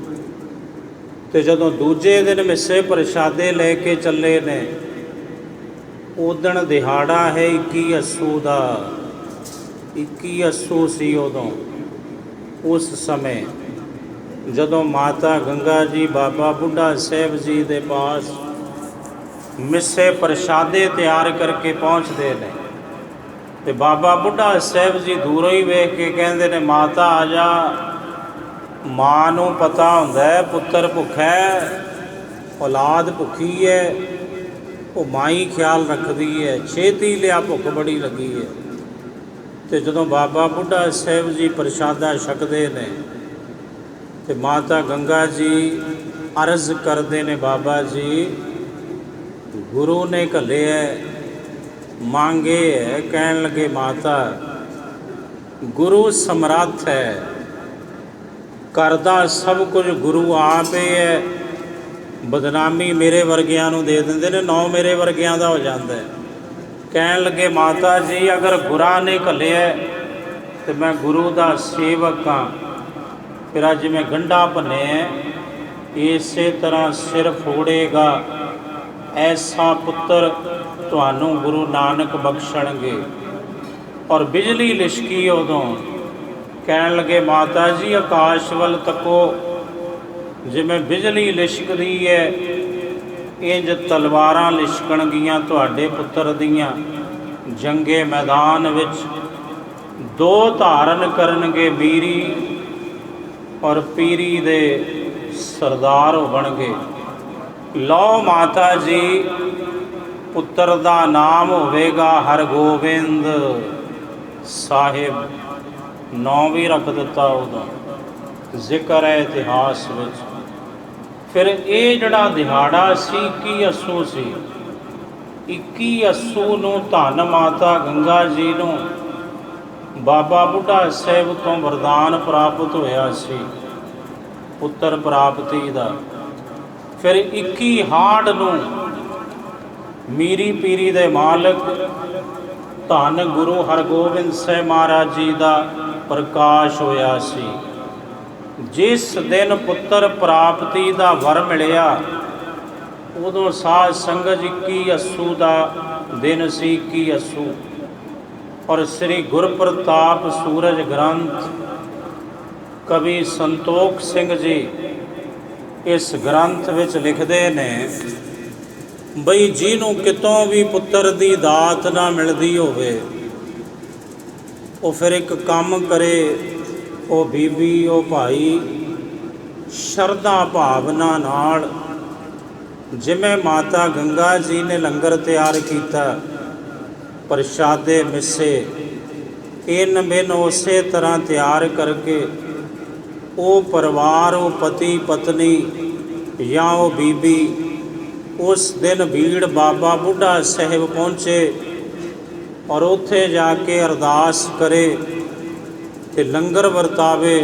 ਤੇ ਜਦੋਂ ਦੂਜੇ ਦਿਨ ਮਿੱਸੇ ਪ੍ਰਸ਼ਾਦੇ ਲੈ ਕੇ ਚੱਲੇ ਨੇ, ਉਦਣ ਦਿਹਾੜਾ ਹੈ 21 ਅੱਸੂ ਦਾ। 21 ਅੱਸੂ ਸੀ ਉਦੋਂ। ਉਸ ਸਮੇਂ ਜਦੋਂ ਮਾਤਾ ਗੰਗਾ ਜੀ ਬਾਬਾ ਬੁੱਢਾ ਸਾਹਿਬ ਜੀ ਦੇ ਪਾਸ ਮਿੱਸੇ ਪ੍ਰਸ਼ਾਦੇ ਤਿਆਰ ਕਰਕੇ ਪਹੁੰਚਦੇ ਨੇ, ਤੇ ਬਾਬਾ ਬੁੱਢਾ ਸਾਹਿਬ ਜੀ ਦੂਰੋਂ ਹੀ ਵੇਖ ਕੇ ਕਹਿੰਦੇ ਨੇ, ਮਾਤਾ ਆ ਜਾ। ਮਾਂ ਨੂੰ ਪਤਾ ਹੁੰਦਾ ਹੈ ਪੁੱਤਰ ਭੁੱਖਾ ਹੈ, ਔਲਾਦ ਭੁੱਖੀ ਹੈ, ਉਹ ਮਾਂ ਹੀ ਖਿਆਲ ਰੱਖਦੀ ਹੈ, ਛੇਤੀ ਲਿਆ, ਭੁੱਖ ਬੜੀ ਲੱਗੀ ਹੈ। ਤੇ ਜਦੋਂ ਬਾਬਾ ਬੁੱਢਾ ਸਾਹਿਬ ਜੀ ਪ੍ਰਸ਼ਾਦਾ ਛਕਦੇ ਨੇ ਤੇ ਮਾਤਾ ਗੰਗਾ ਜੀ ਅਰਜ਼ ਕਰਦੇ ਨੇ, ਬਾਬਾ ਜੀ ਗੁਰੂ ਨੇ ਘੱਲਿਆ, ਮੰਗੇ ਹੈ। ਕਹਿਣ ਲੱਗੇ, ਮਾਤਾ ਗੁਰੂ ਸਮਰੱਥ ਹੈ, ਕਰਦਾ ਸਭ ਕੁਝ ਗੁਰੂ ਆਪ ਹੀ ਹੈ। ਬਦਨਾਮੀ ਮੇਰੇ ਵਰਗਿਆਂ ਨੂੰ ਦੇ ਦਿੰਦੇ ਨੇ, ਨੌ ਮੇਰੇ ਵਰਗਿਆਂ ਦਾ ਹੋ ਜਾਂਦਾ ਹੈ। ਕਹਿਣ ਲੱਗੇ, ਮਾਤਾ ਜੀ ਅਗਰ ਗੁਰਾਂ ਨੇ ਘੱਲਿਆ ਤੇ ਮੈਂ ਗੁਰੂ ਦਾ ਸੇਵਕ ਹਾਂ। ਫਿਰ ਅੱਜ ਮੈਂ ਗੰਢਾ ਭੰਨਿਆ, ਇਸੇ ਤਰ੍ਹਾਂ ਸਿਰ ਫੋੜੇਗਾ, ਐਸਾ ਪੁੱਤਰ ਤੁਹਾਨੂੰ ਗੁਰੂ ਨਾਨਕ ਬਖਸ਼ਣਗੇ। ਔਰ ਬਿਜਲੀ ਲਿਸ਼ਕੀ ਉਦੋਂ। ਕਹਿਣ ਲੱਗੇ, ਮਾਤਾ ਜੀ ਆਕਾਸ਼ ਵੱਲ ਤੱਕੋ, ਜਿਵੇਂ ਬਿਜਲੀ ਲਿਸ਼ਕਦੀ ਹੈ, ਇੰਜ ਤਲਵਾਰਾਂ ਲਿਸ਼ਕਣਗੀਆਂ ਤੁਹਾਡੇ ਪੁੱਤਰ ਦੀਆਂ। ਜੰਗੇ ਮੈਦਾਨ ਵਿੱਚ ਦੋ ਧਾਰਨ ਕਰਨਗੇ, ਮੀਰੀ ਔਰ ਪੀਰੀ ਦੇ ਸਰਦਾਰ ਬਣਗੇ। ਲਓ ਮਾਤਾ ਜੀ, ਪੁੱਤਰ ਦਾ ਨਾਮ ਹੋਵੇਗਾ ਹਰਗੋਬਿੰਦ ਸਾਹਿਬ। ਨਾਂ ਵੀ ਰੱਖ ਦਿੱਤਾ ਉਦੋਂ, ਜ਼ਿਕਰ ਹੈ ਇਤਿਹਾਸ ਵਿੱਚ। ਫਿਰ ਇਹ ਜਿਹੜਾ ਦਿਹਾੜਾ ਸੀ 21 ਅੱਸੂ ਸੀ। 21 ਅੱਸੂ ਨੂੰ ਧੰਨ ਮਾਤਾ ਗੰਗਾ ਜੀ ਨੂੰ ਬਾਬਾ ਬੁੱਢਾ ਸਾਹਿਬ ਤੋਂ ਵਰਦਾਨ ਪ੍ਰਾਪਤ ਹੋਇਆ ਸੀ, ਪੁੱਤਰ ਪ੍ਰਾਪਤੀ ਦਾ। ਫਿਰ 21 ਹਾੜ ਨੂੰ ਮੀਰੀ ਪੀਰੀ ਦੇ ਮਾਲਕ ਧੰਨ ਗੁਰੂ ਹਰਗੋਬਿੰਦ ਸਾਹਿਬ ਮਹਾਰਾਜ ਜੀ ਦਾ ਪ੍ਰਕਾਸ਼ ਹੋਇਆ ਸੀ। ਜਿਸ ਦਿਨ ਪੁੱਤਰ ਪ੍ਰਾਪਤੀ ਦਾ ਵਰ ਮਿਲਿਆ, ਉਦੋਂ ਸਾਧ ਸੰਗਤ 21 ਅੱਸੂ ਦਾ ਦਿਨ ਸੀ। 21 ਅੱਸੂ। ਔਰ ਸ੍ਰੀ ਗੁਰਪ੍ਰਤਾਪ ਸੂਰਜ ਗ੍ਰੰਥ ਕਵੀ ਸੰਤੋਖ ਸਿੰਘ ਜੀ ਇਸ ਗ੍ਰੰਥ ਵਿੱਚ ਲਿਖਦੇ ਨੇ ਬਈ, ਜਿਹਨੂੰ ਕਿਤੋਂ ਵੀ ਪੁੱਤਰ ਦੀ ਦਾਤ ਨਾ ਮਿਲਦੀ ਹੋਵੇ, ਉਹ ਫਿਰ ਇੱਕ ਕੰਮ ਕਰੇ, ਉਹ ਬੀਬੀ, ਉਹ ਭਾਈ ਸ਼ਰਧਾ ਭਾਵਨਾ ਨਾਲ, ਜਿਵੇਂ ਮਾਤਾ ਗੰਗਾ ਜੀ ਨੇ ਲੰਗਰ ਤਿਆਰ ਕੀਤਾ, ਪ੍ਰਸ਼ਾਦੇ ਮਿੱਸੇ ਇਨ ਬਿਨ ਉਸੇ ਤਰ੍ਹਾਂ ਤਿਆਰ ਕਰਕੇ ਉਹ ਪਰਿਵਾਰ, ਉਹ ਪਤੀ ਪਤਨੀ ਜਾਂ ਉਹ ਬੀਬੀ ਉਸ ਦਿਨ ਭੀੜ ਬਾਬਾ ਬੁੱਢਾ ਸਾਹਿਬ ਪਹੁੰਚੇ ਔਰ ਉੱਥੇ ਜਾ ਕੇ ਅਰਦਾਸ ਕਰੇ ਤੇ ਲੰਗਰ ਵਰਤਾਵੇ।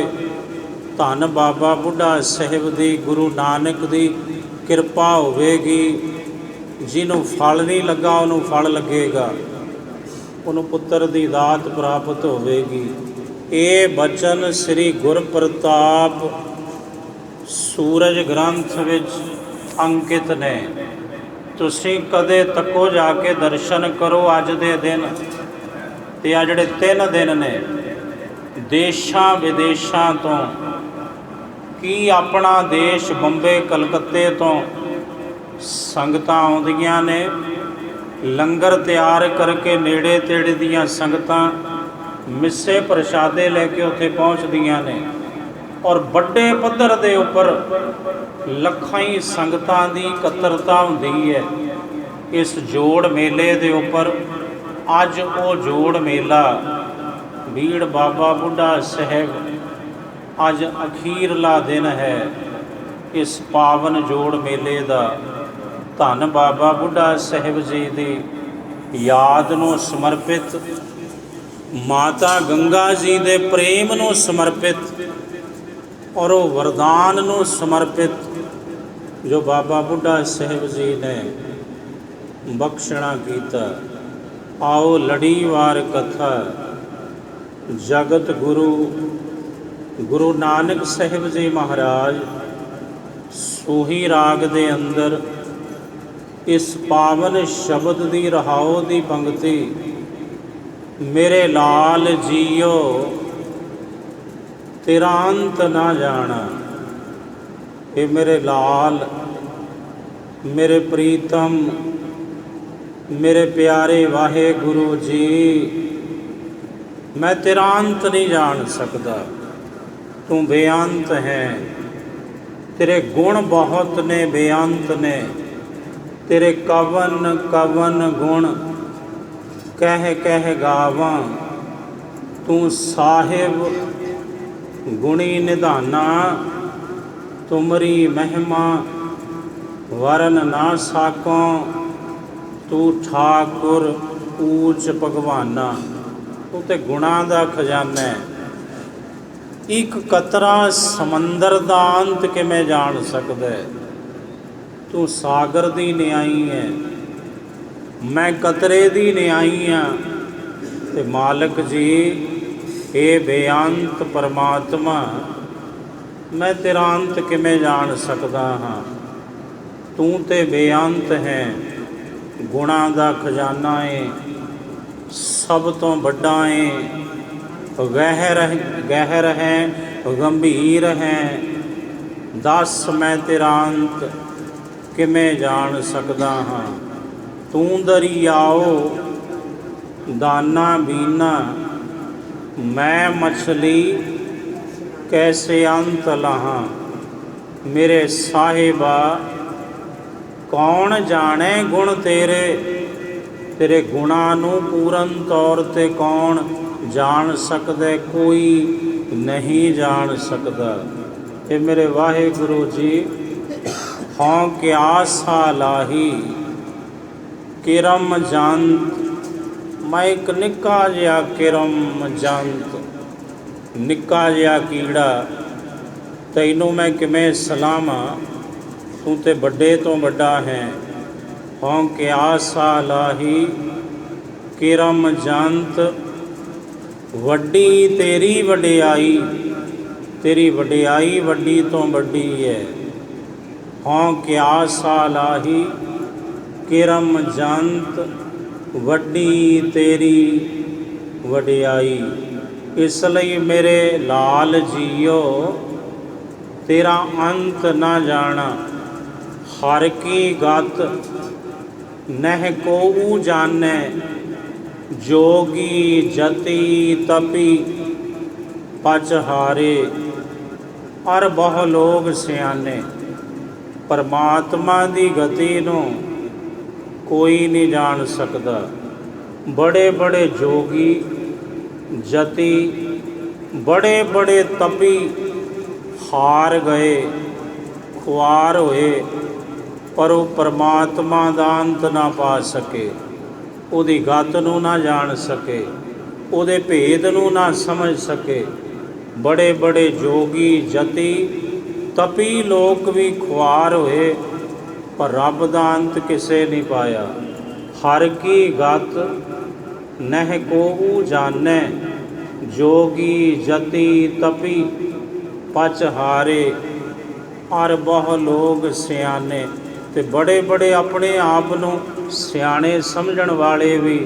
ਧੰਨ ਬਾਬਾ ਬੁੱਢਾ ਸਾਹਿਬ ਦੀ, ਗੁਰੂ ਨਾਨਕ ਦੀ ਕਿਰਪਾ ਹੋਵੇਗੀ। ਜਿਹਨੂੰ ਫਲ ਨਹੀਂ ਲੱਗਾ ਉਹਨੂੰ ਫਲ ਲੱਗੇਗਾ, ਉਹਨੂੰ ਪੁੱਤਰ ਦੀ ਦਾਤ ਪ੍ਰਾਪਤ ਹੋਵੇਗੀ। ਇਹ ਬਚਨ ਸ੍ਰੀ ਗੁਰਪ੍ਰਤਾਪ ਸੂਰਜ ਗ੍ਰੰਥ ਵਿੱਚ ਅੰਕਿਤ ਨੇ। ਤੁਸੀਂ ਕਦੇ ਤੱਕੋ ਜਾ ਕੇ ਦਰਸ਼ਨ ਕਰੋ। ਅੱਜ ਦੇ ਦਿਨ ਤੇ ਆ ਜਿਹੜੇ 3 ਦਿਨ ਨੇ, ਦੇਸ਼ਾਂ ਵਿਦੇਸ਼ਾਂ ਤੋਂ, ਕੀ ਆਪਣਾ ਦੇਸ਼ ਬੰਬੇ ਕਲਕੱਤੇ ਤੋਂ ਸੰਗਤਾਂ ਆਉਂਦੀਆਂ ਨੇ। ਲੰਗਰ ਤਿਆਰ ਕਰਕੇ ਨੇੜੇ ਤੇੜੇ ਦੀਆਂ ਸੰਗਤਾਂ ਮਿੱਸੇ ਪ੍ਰਸ਼ਾਦੇ ਲੈ ਕੇ ਉੱਥੇ ਪਹੁੰਚਦੀਆਂ ਨੇ, ਔਰ ਵੱਡੇ ਪੱਧਰ ਦੇ ਉੱਪਰ ਲੱਖਾਂ ਹੀ ਸੰਗਤਾਂ ਦੀ ਇਕੱਤਰਤਾ ਹੁੰਦੀ ਹੈ ਇਸ ਜੋੜ ਮੇਲੇ ਦੇ ਉੱਪਰ। ਅੱਜ ਉਹ ਜੋੜ ਮੇਲਾ ਬੀੜ ਬਾਬਾ ਬੁੱਢਾ ਸਾਹਿਬ, ਅੱਜ ਅਖੀਰਲਾ ਦਿਨ ਹੈ ਇਸ ਪਾਵਨ ਜੋੜ ਮੇਲੇ ਦਾ। ਧੰਨ ਬਾਬਾ ਬੁੱਢਾ ਸਾਹਿਬ ਜੀ ਦੀ ਯਾਦ ਨੂੰ ਸਮਰਪਿਤ, ਮਾਤਾ ਗੰਗਾ ਜੀ ਦੇ ਪ੍ਰੇਮ ਨੂੰ ਸਮਰਪਿਤ, ਔਰ ਉਹ ਵਰਦਾਨ ਨੂੰ ਸਮਰਪਿਤ ਜੋ ਬਾਬਾ ਬੁੱਢਾ ਸਾਹਿਬ ਜੀ ਨੇ ਬਖਸ਼ਣਾ ਕੀਤਾ। ਆਓ ਲੜੀਵਾਰ ਕਥਾ ਜਗਤ ਗੁਰੂ ਨਾਨਕ ਸਾਹਿਬ ਜੀ ਮਹਾਰਾਜ ਸੋਹੀ ਰਾਗ ਦੇ ਅੰਦਰ ਇਸ ਪਾਵਨ ਸ਼ਬਦ ਦੀ ਰਹਾਓ ਦੀ ਪੰਗਤੀ, ਮੇਰੇ ਲਾਲ ਜੀਓ ਤੇਰਾ ਅੰਤ ਨਾ ਜਾਣਾ। ਇਹ ਮੇਰੇ ਲਾਲ, ਮੇਰੇ ਪ੍ਰੀਤਮ, ਮੇਰੇ ਪਿਆਰੇ ਵਾਹਿਗੁਰੂ ਜੀ, ਮੈਂ ਤੇਰਾ ਅੰਤ ਨਹੀਂ ਜਾਣ ਸਕਦਾ। ਤੂੰ ਬੇਅੰਤ ਹੈ, ਤੇਰੇ ਗੁਣ ਬਹੁਤ ਨੇ, ਬੇਅੰਤ ਨੇ। ਤੇਰੇ ਕਵਨ ਕਵਨ ਗੁਣ ਕਹਿ ਕਹਿ ਗਾਵਾਂ। ਤੂੰ ਸਾਹਿਬ ਗੁਣੀ ਨਿਧਾਨਾ, ਤੁਮਰੀ ਮਹਿਮਾ ਵਰਨ ਨਾ ਸਾਕੋਂ। ਤੂੰ ਠਾਕੁਰ ਊਚ ਭਗਵਾਨਾ। ਤੂੰ ਤੇ ਗੁਣਾਂ ਦਾ ਖਜ਼ਾਨਾ ਹੈ। ਇੱਕ ਕਤਰਾ ਸਮੁੰਦਰ ਦਾ ਅੰਤ ਕਿਵੇਂ ਜਾਣ ਸਕਦਾ ਹੈ। ਤੂੰ ਸਾਗਰ ਦੀ ਨਿਆਈ ਹੈ, ਮੈਂ ਕਤਰੇ ਦੀ ਨਿਆਈ ਹਾਂ। ਤੇ ਮਾਲਕ ਜੀ, ਇਹ ਬੇਅੰਤ ਪਰਮਾਤਮਾ, ਮੈਂ ਤੇਰਾ ਅੰਤ ਕਿਵੇਂ ਜਾਣ ਸਕਦਾ ਹਾਂ। ਤੂੰ ਤੇ ਬੇਅੰਤ ਹੈ, ਗੁਣਾਂ ਦਾ ਖਜ਼ਾਨਾ ਹੈ, ਸਭ ਤੋਂ ਵੱਡਾ ਹੈ, ਗਹਿਰ ਹੈ, ਗੰਭੀਰ ਹੈ। ਦੱਸ ਮੈਂ ਤੇਰਾ ਅੰਤ ਕਿਵੇਂ ਜਾਣ ਸਕਦਾ ਹਾਂ। ਤੂੰ ਦਰਿਆਓ ਦਾਨਾ ਬੀਨਾ, ਮੈਂ ਮਛਲੀ ਕੈਸੇ ਅੰਤ ਲਾਹਾਂ। ਮੇਰੇ ਸਾਹਿਬਾ ਕੌਣ ਜਾਣੇ ਗੁਣ ਤੇਰੇ। ਤੇਰੇ ਗੁਣਾਂ ਨੂੰ ਪੂਰਨ ਤੌਰ 'ਤੇ ਕੌਣ ਜਾਣ ਸਕਦਾ, ਕੋਈ ਨਹੀਂ ਜਾਣ ਸਕਦਾ। ਇਹ ਮੇਰੇ ਵਾਹਿਗੁਰੂ ਜੀ, ਹਉ ਕਿਆਸਾ ਲਾਹੀ ਕਿਰਮ ਜੰਤ। ਮੈਂ ਇੱਕ ਨਿੱਕਾ ਜਿਹਾ ਕਿਰਮ ਜੰਤ, ਨਿੱਕਾ ਜਿਹਾ ਕੀੜਾ, ਤੈਨੂੰ ਮੈਂ ਕਿਵੇਂ ਸਲਾਮਾਂ। ਤੂੰ ਤੇ ਵੱਡੇ ਤੋਂ ਵੱਡਾ ਹੈ। ਹਉ ਕਿਆਸਾ ਲਾਹੀ ਕਿਰਮ ਜੰਤ, ਵੱਡੀ ਤੇਰੀ ਵਡਿਆਈ, ਤੇਰੀ ਵਡਿਆਈ ਵੱਡੀ ਤੋਂ ਵੱਡੀ ਹੈ। ਹਉ ਕਿਆਸਾ ਲਾਹੀ ਕਿਰਮ ਜੰਤ, ਵੱਡੀ ਤੇਰੀ ਵਡਿਆਈ। ਇਸ ਲਈ ਮੇਰੇ ਲਾਲ ਜੀਓ ਤੇਰਾ ਅੰਤ ਨਾ ਜਾਣਾ। ਹਰ ਕੀ ਗਤ ਨਹਿ ਕੋਊ ਜਾਣੈ, ਜੋਗੀ ਜਤੀ ਤਪੀ ਪਚ ਹਾਰੇ। ਅਰ ਬਹੁ ਲੋਗ ਸਿਆਣੇ, ਪਰਮਾਤਮਾ ਦੀ ਗਤੀ ਨੂੰ ਕੋਈ ਨਹੀਂ ਜਾਣ ਸਕਦਾ। ਬੜੇ ਬੜੇ ਜੋਗੀ ਜਤੀ, ਬੜੇ ਬੜੇ ਤਪੀ ਹਾਰ ਗਏ, ਖੁਆਰ ਹੋਏ, ਪਰ ਉਹ ਪਰਮਾਤਮਾ ਦਾ ਅੰਤ ਨਾ ਪਾ ਸਕੇ, ਉਹਦੀ ਗਤ ਨੂੰ ਨਾ ਜਾਣ ਸਕੇ, ਉਹਦੇ ਭੇਦ ਨੂੰ ਨਾ ਸਮਝ ਸਕੇ। ਬੜੇ ਬੜੇ ਜੋਗੀ ਜਤੀ ਤਪੀ ਲੋਕ ਵੀ ਖੁਆਰ ਹੋਏ, ਪਰ ਰੱਬ ਦਾ ਅੰਤ ਕਿਸੇ ਨਹੀਂ ਪਾਇਆ। ਹਰ ਕੀ ਗਤ ਨਹਿ ਕੋਊ ਜਾਣੈ, ਜੋਗੀ ਜਤੀ ਤਪੀ ਪਚ ਹਾਰੇ। ਔਰ ਬਹੁ ਲੋਗ ਸਿਆਣੇ, ਤੇ ਬੜੇ ਬੜੇ ਆਪਣੇ ਆਪ ਨੂੰ ਸਿਆਣੇ ਸਮਝਣ ਵਾਲੇ ਵੀ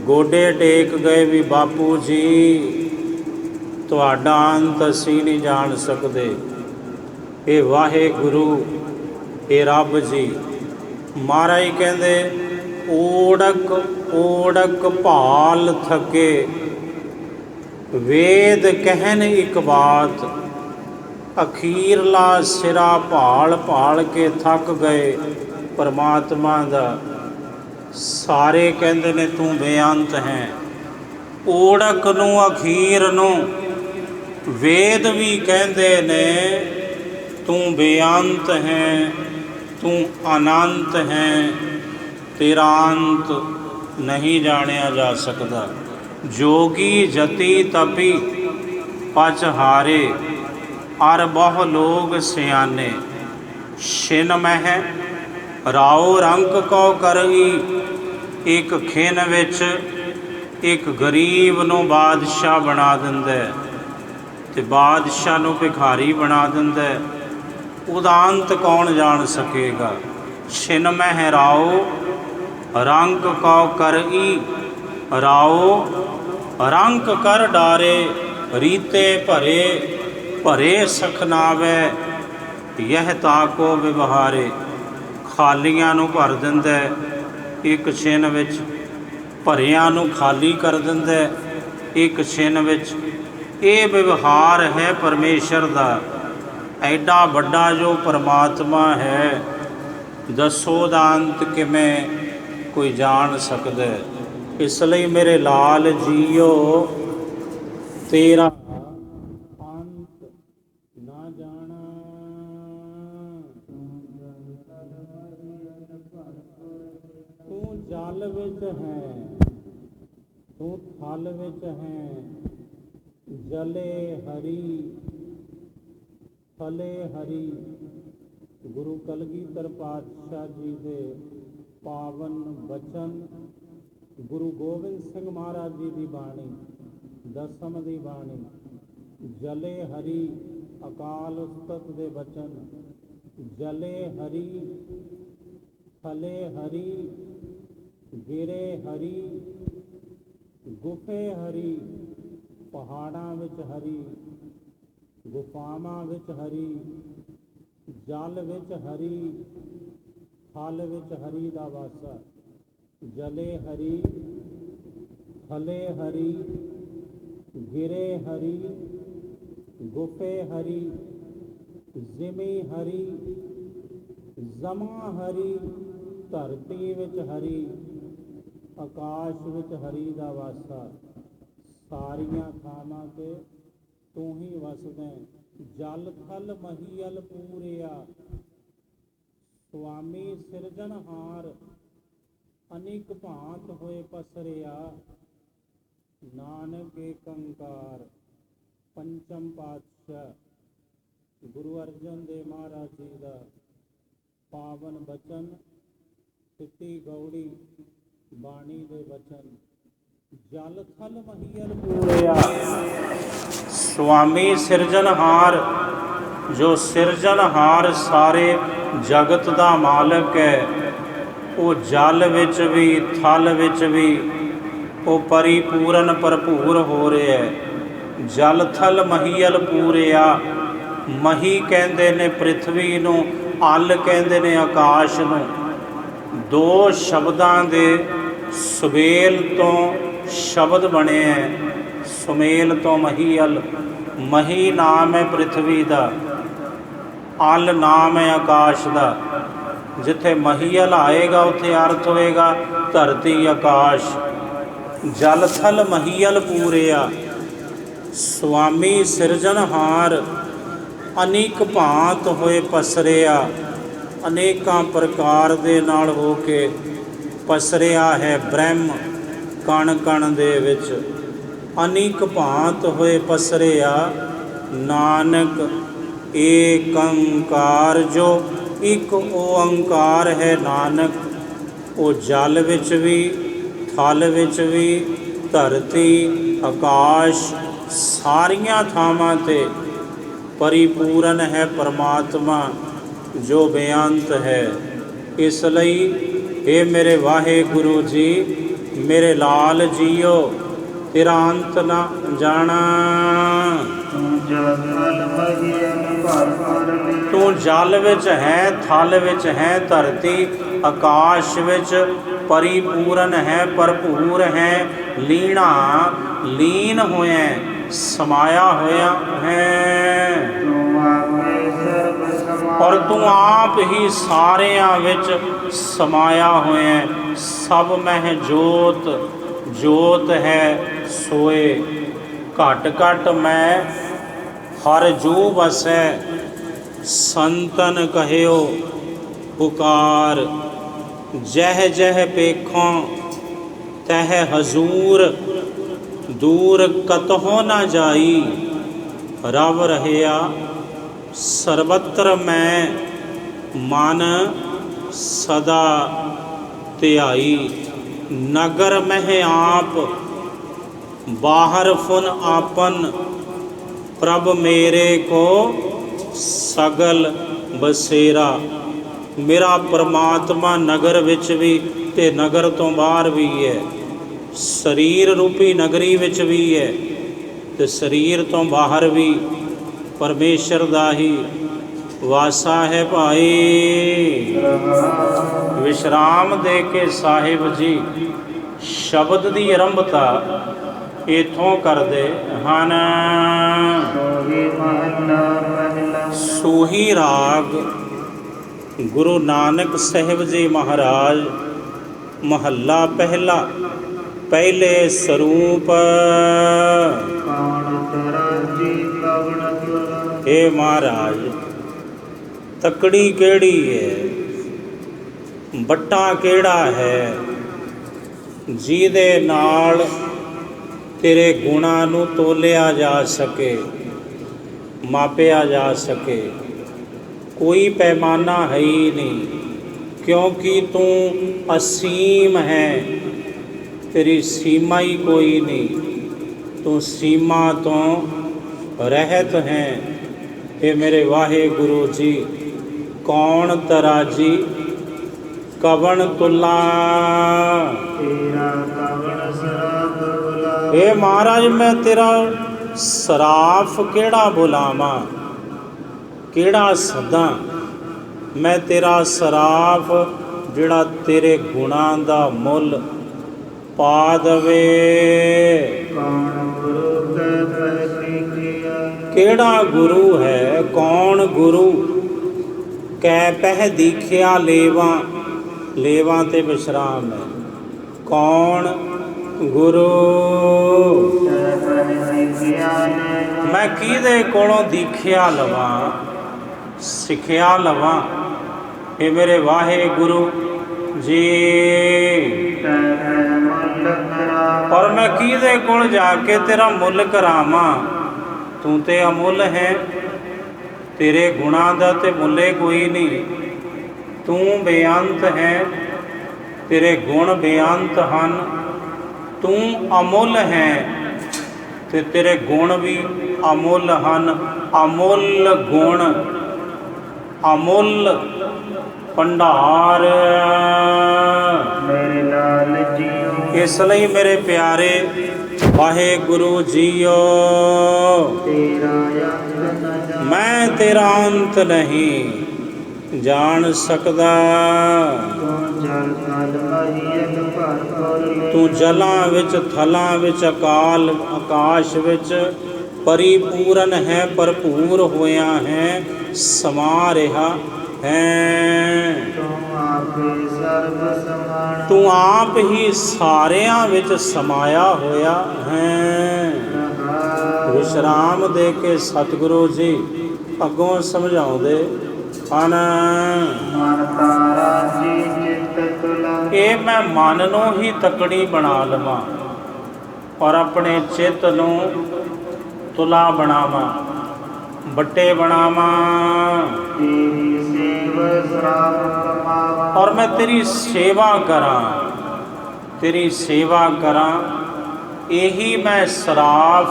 ਗੋਡੇ ਟੇਕ ਗਏ ਵੀ ਬਾਪੂ ਜੀ ਤੁਹਾਡਾ ਅੰਤ ਅਸੀਂ ਨਹੀਂ ਜਾਣ ਸਕਦੇ। ਇਹ ਵਾਹਿਗੁਰੂ, ਇਹ ਰੱਬ ਜੀ। ਮਹਾਰਾਜ ਕਹਿੰਦੇ ਓੜਕ ਓੜਕ ਭਾਲ ਥਕੇ, ਵੇਦ ਕਹਿਨ ਇੱਕ ਬਾਤ। ਅਖੀਰਲਾ ਸਿਰਾ ਭਾਲ ਭਾਲ ਕੇ ਥੱਕ ਗਏ ਪਰਮਾਤਮਾ ਦਾ। ਸਾਰੇ ਕਹਿੰਦੇ ਨੇ ਤੂੰ ਬੇਅੰਤ ਹੈ। ਓੜਕ ਨੂੰ ਅਖੀਰ ਨੂੰ ਵੇਦ ਵੀ ਕਹਿੰਦੇ ਨੇ ਤੂੰ ਬੇਅੰਤ ਹੈ, ਤੂੰ ਅਨੰਤ ਹੈ, ਤੇਰਾ ਅੰਤ ਨਹੀਂ ਜਾਣਿਆ ਜਾ ਸਕਦਾ। ਜੋਗੀ ਜਤੀ ਤਪੀ ਪਚ ਹਾਰੇ, ਅਰ ਬਹੁ ਲੋਗ ਸਿਆਣੇ। ਛਿਨ ਮਹਿ ਰਾਉ ਰੰਕ ਕਉ ਕਰਈ, ਇੱਕ ਖਿਨ ਵਿੱਚ ਇੱਕ ਗਰੀਬ ਨੂੰ ਬਾਦਸ਼ਾਹ ਬਣਾ ਦਿੰਦਾ ਤੇ ਬਾਦਸ਼ਾਹ ਨੂੰ ਭਿਖਾਰੀ ਬਣਾ ਦਿੰਦਾ। ਉਹਦਾ ਅੰਤ ਕੌਣ ਜਾਣ ਸਕੇਗਾ। ਛਿਨ ਮਹਿ ਰਾਉ ਰੰਕ ਕਉ ਕਰਈ, ਰਾਉ ਰੰਕ ਕਰ ਡਾਰੇ। ਰੀਤੇ ਭਰੇ ਭਰੇ ਸਖਨਾਵੇ, ਯਹ ਤਾਕੋ ਵਿਵਹਾਰੇ। ਖਾਲੀਆਂ ਨੂੰ ਭਰ ਦਿੰਦਾ ਇੱਕ ਛਿਨ ਵਿੱਚ, ਭਰਿਆਂ ਨੂੰ ਖਾਲੀ ਕਰ ਦਿੰਦਾ ਇੱਕ ਛਿਨ ਵਿੱਚ। ਇਹ ਵਿਵਹਾਰ ਹੈ ਪਰਮੇਸ਼ਰ ਦਾ। ਐਡਾ ਵੱਡਾ ਜੋ ਪਰਮਾਤਮਾ ਹੈ, ਦੱਸੋ ਦਾ ਅੰਤ ਕਿਵੇਂ ਕੋਈ ਜਾਣ ਸਕਦਾ। ਇਸ ਲਈ ਮੇਰੇ ਲਾਲ ਜੀਓ ਤੇਰਾ ਅੰਤ ਨਾ ਜਾਣਾ। ਤੂੰ ਜਲ ਵਿੱਚ ਹੈ, ਤੂੰ ਥਲ ਵਿੱਚ ਹੈ। ਜਲੇ ਹਰੀ ਥਲੇ ਹਰੀ। ਗੁਰੂ ਕਲਗੀਧਰ ਪਾਤਸ਼ਾਹ ਜੀ ਦੇ ਪਾਵਨ ਬਚਨ, ਗੁਰੂ ਗੋਬਿੰਦ ਸਿੰਘ ਮਹਾਰਾਜ ਜੀ ਦੀ ਬਾਣੀ, ਦਸਮ ਦੀ ਬਾਣੀ। ਜਲੇ ਹਰੀ ਅਕਾਲ ਉਸਤਤ ਦੇ ਬਚਨ। ਜਲੇ ਹਰੀ ਥਲੇ ਹਰੀ, ਗਿਰੇ ਹਰੀ ਗੁਫੇ ਹਰੀ। ਪਹਾੜਾਂ ਵਿੱਚ ਹਰੀ, ਗੁਫਾਵਾਂ ਵਿੱਚ ਹਰੀ, ਜਲ ਵਿੱਚ ਹਰੀ, ਥਲ ਵਿੱਚ ਹਰੀ ਦਾ ਵਾਸਾ। ਜਲੇ ਹਰੀ ਥਲੇ ਹਰੀ, ਗਿਰੇ ਹਰੀ ਗੁਫੇ ਹਰੀ, ਜ਼ਿਮੀ ਹਰੀ ਜ਼ਮਾ ਹਰੀ। ਧਰਤੀ ਵਿੱਚ ਹਰੀ, ਆਕਾਸ਼ ਵਿੱਚ ਹਰੀ ਦਾ ਵਾਸਾ। ਸਾਰੀਆਂ ਥਾਵਾਂ 'ਤੇ ਤੂੰ ਹੀ ਵਸਦਾ। ਜਲ ਥਲ ਮਹੀਅਲ ਪੂਰਿਆ, ਸੁਆਮੀ ਸਿਰਜਣਹਾਰ। ਅਨੇਕ ਭਾਂਤ ਹੋਏ ਪਸਰਿਆ, ਨਾਨਕ ਏਕੰਕਾਰ। ਪੰਚਮ ਪਾਤਸ਼ਾਹ ਗੁਰੂ ਅਰਜਨ ਦੇਵ ਮਹਾਰਾਜ ਜੀ ਦਾ ਪਾਵਨ ਬਚਨ, ਸਿੱਧੀ ਗੌੜੀ ਬਾਣੀ ਦੇ ਬਚਨ। ਜਲ ਥਲ ਮਹੀਅਲ ਪੂਰਿਆ, ਸੁਆਮੀ ਸਿਰਜਣਹਾਰ। ਜੋ ਸਿਰਜਣਹਾਰ ਸਾਰੇ ਜਗਤ ਦਾ ਮਾਲਕ ਹੈ, ਉਹ ਜਲ ਵਿੱਚ ਵੀ ਥਲ ਵਿੱਚ ਵੀ ਉਹ ਪਰਿਪੂਰਨ ਭਰਪੂਰ ਹੋ ਰਿਹਾ ਹੈ। ਜਲ ਥਲ ਮਹੀਅਲ ਪੂਰਿਆ। ਮਹੀ ਕਹਿੰਦੇ ਨੇ ਪ੍ਰਿਥਵੀ ਨੂੰ, ਅਲ ਕਹਿੰਦੇ ਨੇ ਆਕਾਸ਼ ਨੂੰ। ਦੋ ਸ਼ਬਦਾਂ ਦੇ ਸੁਮੇਲ ਤੋਂ ਸ਼ਬਦ ਬਣੇ ਹੈ। ਸੁਮੇਲ ਤੋਂ ਮਹੀਅਲ। ਮਹੀ ਨਾਮ ਹੈ ਪ੍ਰਿਥਵੀ ਦਾ, ਅਲ ਨਾਮ ਹੈ ਆਕਾਸ਼ ਦਾ। ਜਿੱਥੇ ਮਹੀਅਲ ਆਏਗਾ ਉੱਥੇ ਅਰਥ ਹੋਏਗਾ ਧਰਤੀ ਆਕਾਸ਼। ਜਲ ਥਲ ਮਹੀਅਲ ਪੂਰਿਆ, ਸੁਆਮੀ ਸਿਰਜਣਹਾਰ। ਅਨੇਕ ਭਾਂਤ ਹੋਏ ਪਸਰਿਆ, ਅਨੇਕਾਂ ਪ੍ਰਕਾਰ ਦੇ ਨਾਲ ਹੋ ਕੇ ਪਸਰਿਆ ਹੈ ਬ੍ਰਹਮ ਕਣ ਕਣ ਦੇ ਵਿੱਚ। ਅਨੇਕ ਭਾਂਤ ਹੋਏ ਪਸਰਿਆ, ਨਾਨਕ ਏਕੰਕਾਰ। ਜੋ ਇੱਕ ਓੰਕਾਰ ਹੈ ਨਾਨਕ। ਉਹ ਜਲ ਵਿੱਚ ਵੀ, ਥਲ ਵਿੱਚ ਵੀ, ਧਰਤੀ, ਆਕਾਸ਼, ਸਾਰੀਆਂ ਥਾਵਾਂ 'ਤੇ ਪਰਿਪੂਰਨ ਹੈ ਪਰਮਾਤਮਾ ਜੋ ਬੇਅੰਤ ਹੈ। ਇਸ ਲਈ ਇਹ ਮੇਰੇ ਵਾਹਿਗੁਰੂ ਜੀ, ਮੇਰੇ ਲਾਲ ਜੀਓ, ਤੇਰਾ ਅੰਤ ਨਾ ਜਾਣਾ। ਤੂੰ ਜਲ ਵਿੱਚ ਹੈ, ਥਲ ਵਿੱਚ ਹੈ, ਧਰਤੀ ਆਕਾਸ਼ ਵਿੱਚ ਪਰਿਪੂਰਨ ਹੈ, ਭਰਪੂਰ ਹੈ, ਲੀਣਾ ਲੀਨ ਹੋਇਆ, ਸਮਾਇਆ ਹੋਇਆ ਹੈ। ਔਰ ਤੂੰ ਆਪ ਹੀ ਸਾਰਿਆਂ ਵਿੱਚ ਸਮਾਇਆ ਹੋਇਆ। ਸਭ ਮਹਿ ਜੋਤ, ਜੋਤ ਹੈ ਸੋਏ। ਘਟ ਘਟ ਮੈਂ ਹਰ ਜੂ ਵਸੈ, ਸੰਤਨ ਕਹਿਓ ਪੁਕਾਰ। ਜਹ ਜਹ ਪੇਖੋਂ ਤਹ ਹਜ਼ੂਰ, ਦੂਰ ਕਤਹੁ ਨਾ ਜਾਈ। ਰਵ ਰਹਿਆ ਸਰਬੱਤਰ ਮੈਂ, ਮਨ ਸਦਾ ਧਿਆਈ। ਨਗਰ ਮਹਿ ਆਪ, ਬਾਹਰ ਫੁਨ ਆਪਨ। ਪ੍ਰਭ ਮੇਰੇ ਕੋ ਸਗਲ ਬਸੇਰਾ। ਮੇਰਾ ਪਰਮਾਤਮਾ ਨਗਰ ਵਿੱਚ ਵੀ ਤੇ ਨਗਰ ਤੋਂ ਬਾਹਰ ਵੀ ਹੈ। ਸਰੀਰ ਰੂਪੀ ਨਗਰੀ ਵਿੱਚ ਵੀ ਹੈ ਤੇ ਸਰੀਰ ਤੋਂ ਬਾਹਰ ਵੀ ਪਰਮੇਸ਼ਰ ਦਾ ਹੀ ਵਾਸਾ ਹੈ ਭਾਈ। ਵਿਸ਼ਰਾਮ ਦੇ ਕੇ ਸਾਹਿਬ ਜੀ ਸ਼ਬਦ ਦੀ ਆਰੰਭਤਾ ਇਥੋਂ ਕਰਦੇ ਹਨ। ਸੋਹੀ ਰਾਗ ਗੁਰੂ ਨਾਨਕ ਸਾਹਿਬ ਜੀ ਮਹਾਰਾਜ, ਮਹੱਲਾ ਪਹਿਲਾ। ਪਹਿਲੇ ਸਰੂਪ। हे ਮਹਾਰਾਜ, ਤਕੜੀ ਕਿਹੜੀ ਹੈ, ਬੱਟਾ ਕਿਹੜਾ ਹੈ ਜਿਹਦੇ ਨਾਲ ਤੇਰੇ ਗੁਣਾਂ ਨੂੰ ਤੋਲਿਆ ਜਾ ਸਕੇ, ਮਾਪਿਆ ਜਾ ਸਕੇ। ਕੋਈ ਪੈਮਾਨਾ ਹੈ ਹੀ ਨਹੀਂ, ਕਿਉਂਕਿ ਤੂੰ ਅਸੀਮ ਹੈ, ਤੇਰੀ ਸੀਮਾ ਹੀ ਕੋਈ ਨਹੀਂ। ਤੂੰ ਸੀਮਾ ਤੋਂ ਰਹਿਤ ਹੈ। ਇਹ ਮੇਰੇ ਵਾਹਿਗੁਰੂ ਜੀ, ਕੌਣ ਤਰਾਜੀ ਕਵਣ ਤੁਲਾ। ਇਹ ਮਹਾਰਾਜ, ਮੈਂ ਤੇਰਾ ਸਰਾਫ ਕਿਹੜਾ ਬੁਲਾਵਾਂ, ਕਿਹੜਾ ਸਦਾ। ਮੈਂ ਤੇਰਾ ਸਰਾਫ ਜਿਹੜਾ ਤੇਰੇ ਗੁਣਾਂ ਦਾ ਮੁੱਲ ਪਾ ਦਵੇ। ਕਿਹੜਾ ਗੁਰੂ ਹੈ, ਕੌਣ ਗੁਰੂ। ਕੈ ਪਹਿ ਦੀਖਿਆ ਲੇਵਾ, ਲੇਵਾ ਤੇ ਵਿਸ਼ਰਾਮ ਹੈ। ਕੌਣ ਗੁਰੂ। ਮੈਂ ਕਿਹਦੇ ਕੋਲੋਂ ਦੀਖਿਆ ਲਵਾਂ, ਸਿੱਖਿਆ ਲਵਾਂ। ਇਹ ਮੇਰੇ ਵਾਹਿਗੁਰੂ ਜੀ, ਪਰ ਮੈਂ ਕਿਹਦੇ ਕੋਲ ਜਾ ਕੇ ਤੇਰਾ ਮੁੱਲ ਕਰਾਵਾਂ। ਤੂੰ ਤੇ ਅਮੁੱਲ ਹੈ, ਤੇਰੇ ਗੁਣਾਂ ਦਾ ਤੇ ਮੁੱਲੇ ਕੋਈ ਨਹੀਂ। ਤੂੰ ਬੇਅੰਤ ਹੈ, ਤੇਰੇ ਗੁਣ ਬੇਅੰਤ ਹਨ। ਤੂੰ ਅਮੁੱਲ ਹੈ ਤੇ ਤੇਰੇ ਗੁਣ ਵੀ ਅਮੁੱਲ ਹਨ। ਅਮੁੱਲ ਗੁਣ, ਅਮੁੱਲ ਭੰਡਾਰ ਮੇਰੇ ਲਾਲ ਜੀਓ। ਇਸ ਲਈ ਮੇਰੇ ਪਿਆਰੇ ਵਾਹਿਗੁਰੂ ਜੀਓ, ਮੈਂ ਤੇਰਾ ਅੰਤ ਨਹੀਂ ਜਾਣ ਸਕਦਾ। ਤੂੰ ਜਲਾਂ ਵਿੱਚ, ਥਲਾਂ ਵਿੱਚ, ਅਕਾਲ ਆਕਾਸ਼ ਵਿੱਚ ਪਰਿਪੂਰਨ ਹੈ, ਭਰਪੂਰ ਹੋਇਆ ਹੈ, ਸਮਾ ਰਿਹਾ ਹੈ। ਤੂੰ ਆਪ ਹੀ ਸਾਰਿਆਂ ਵਿੱਚ ਸਮਾਇਆ ਹੋਇਆ ਹੈ। ਵਿਸ਼ਰਾਮ ਦੇ ਕੇ ਸਤਿਗੁਰੂ ਜੀ ਅੱਗੋਂ ਸਮਝਾਉਂਦੇ ਹਨ। ਇਹ ਮੈਂ ਮਨ ਨੂੰ ਹੀ ਤਕੜੀ ਬਣਾ ਲਵਾਂ ਔਰ ਆਪਣੇ ਚਿੱਤ ਨੂੰ ਤੁਲਾ ਬਣਾਵਾਂ, ਬੱਟੇ ਬਣਾਵਾਂ। सेव श्राप कमावा। और मैं तेरी सेवा करा, तेरी सेवा करा, यही मैं सराफ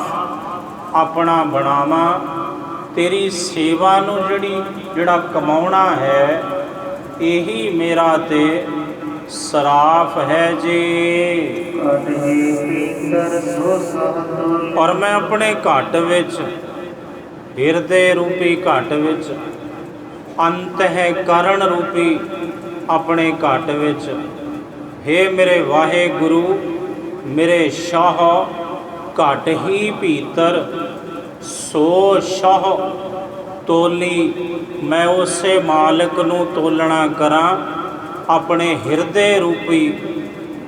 अपना बनावा। तेरी सेवा नूं जिहड़ा कमाउणा है, यही मेरा ते सराफ है जी। और मैं अपने घट विच, हिरदे रूपी घट विच, अंतःकरण रूपी अपने घट विच, हे मेरे वाहे गुरु मेरे शाह, घट ही भीतर सो शाह तोली। मैं उसे मालिक नूं तोलना करा, अपने हिरदे रूपी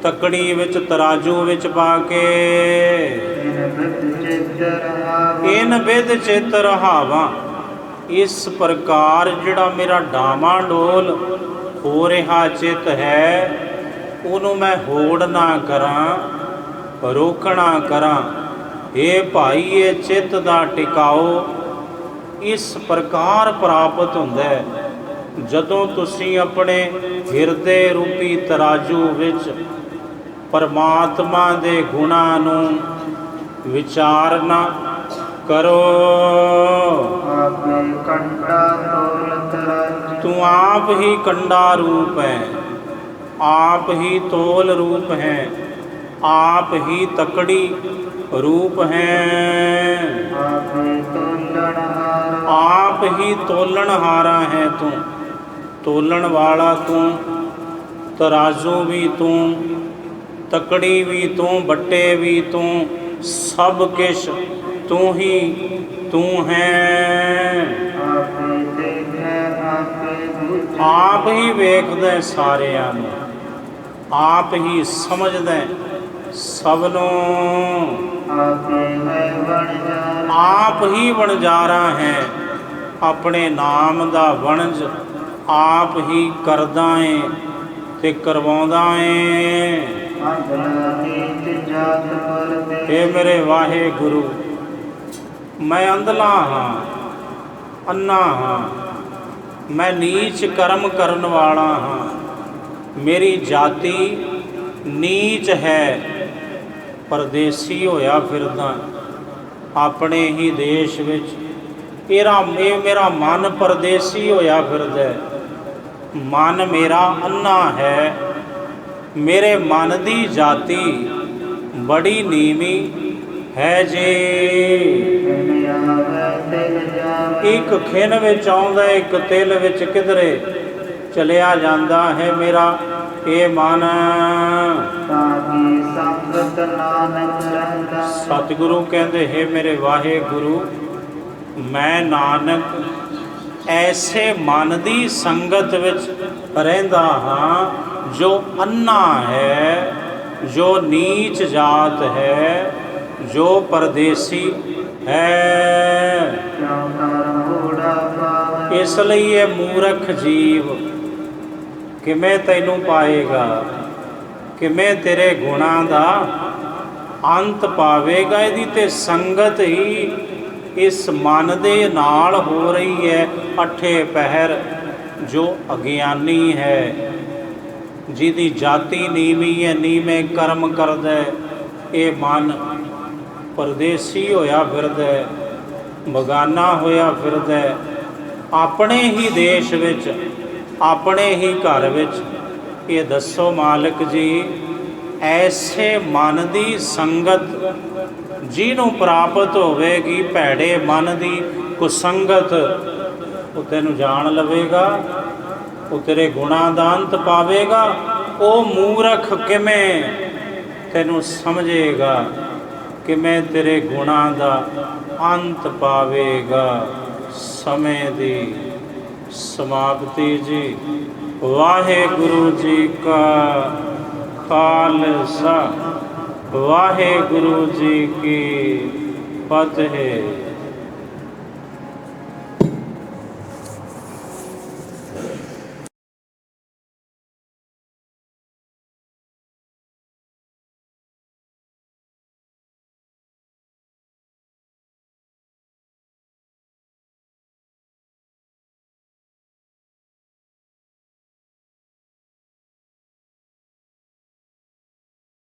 तकड़ी विच तराजू विच पा के। इन बिद चित रहावा। इस प्रकार जिहड़ा मेरा डामाडोल हो रहा चित है, उन्हों मैं होड़ ना करा, रोकना करा। हे भाई, ये चित दा टिकाओ इस प्रकार प्राप्त हुंदा है जदों तुसीं अपने हिरदे रूपी तराजू विच परमात्मा दे गुणां नूं विचारना करो। तू आप ही कंडा रूप है, आप ही तोल रूप है, आप ही तकड़ी रूप है, आप ही तोलनहारा है। तू तोलन वाला, तू तराजू भी तू, तकड़ी भी तू, बट्टे भी तू, सब किश तू ही तू है। आप ही वेखदा सारिਆਂ ਨੂੰ, आप ही समझदा सबनों, आप ही वणजारा है। अपने नाम दा वणज आप ही करदा है ते करवाउंदा है। हे मेरे वाहे गुरु, मैं अंधला हाँ, अन्ना हाँ, मैं नीच कर्म करन वाला हाँ। मेरी जाति नीच है, परदेसी होया फिरदा अपने ही देश विच। मेरा मन परदेसी होया फिरदा है, मन मेरा अन्ना है। मेरे मन दी जाति बड़ी नीवी है जी। एक खिन विच आउंदा, एक तिल विच किधरे चलिया जांदा है मेरा ये मन। सतगुरु कहते, हे मेरे वाहे गुरु, मैं नानक ऐसे मन दी संगत विच रहिंदा हाँ जो अन्ना है, जो नीच जात है, जो परदेसी है। इसलिए ये मूर्ख जीव किमें तैनू पाएगा, किमें तेरे गुणां दा अंत पावेगा। यदि ते संगत ही इस मन दे नाल हो रही है अठे पहर, जो अज्ञानी है, जिदी जाति नीवी है, नीवें कर्म करदा है, ये मन परदेसी होया फिरदा है, बगाना होया फिरदा है। अपने ही देश विच, अपने ही घर विच। ये दसो मालिक जी, ऐसे मन दी संगत जिन्हों प्राप्त होवेगी, भैड़े मन दी कुसंगत, वो तेनू जान लवेगा, वो तेरे गुणां दा अंत पावेगा। वो मूर्ख किमें तेनू समझेगा, किमें तेरे गुणां दा अंत पावेगा। समय दी समाप्ति जी। वाहेगुरु जी का खालसा, वाहेगुरु जी की फतेह।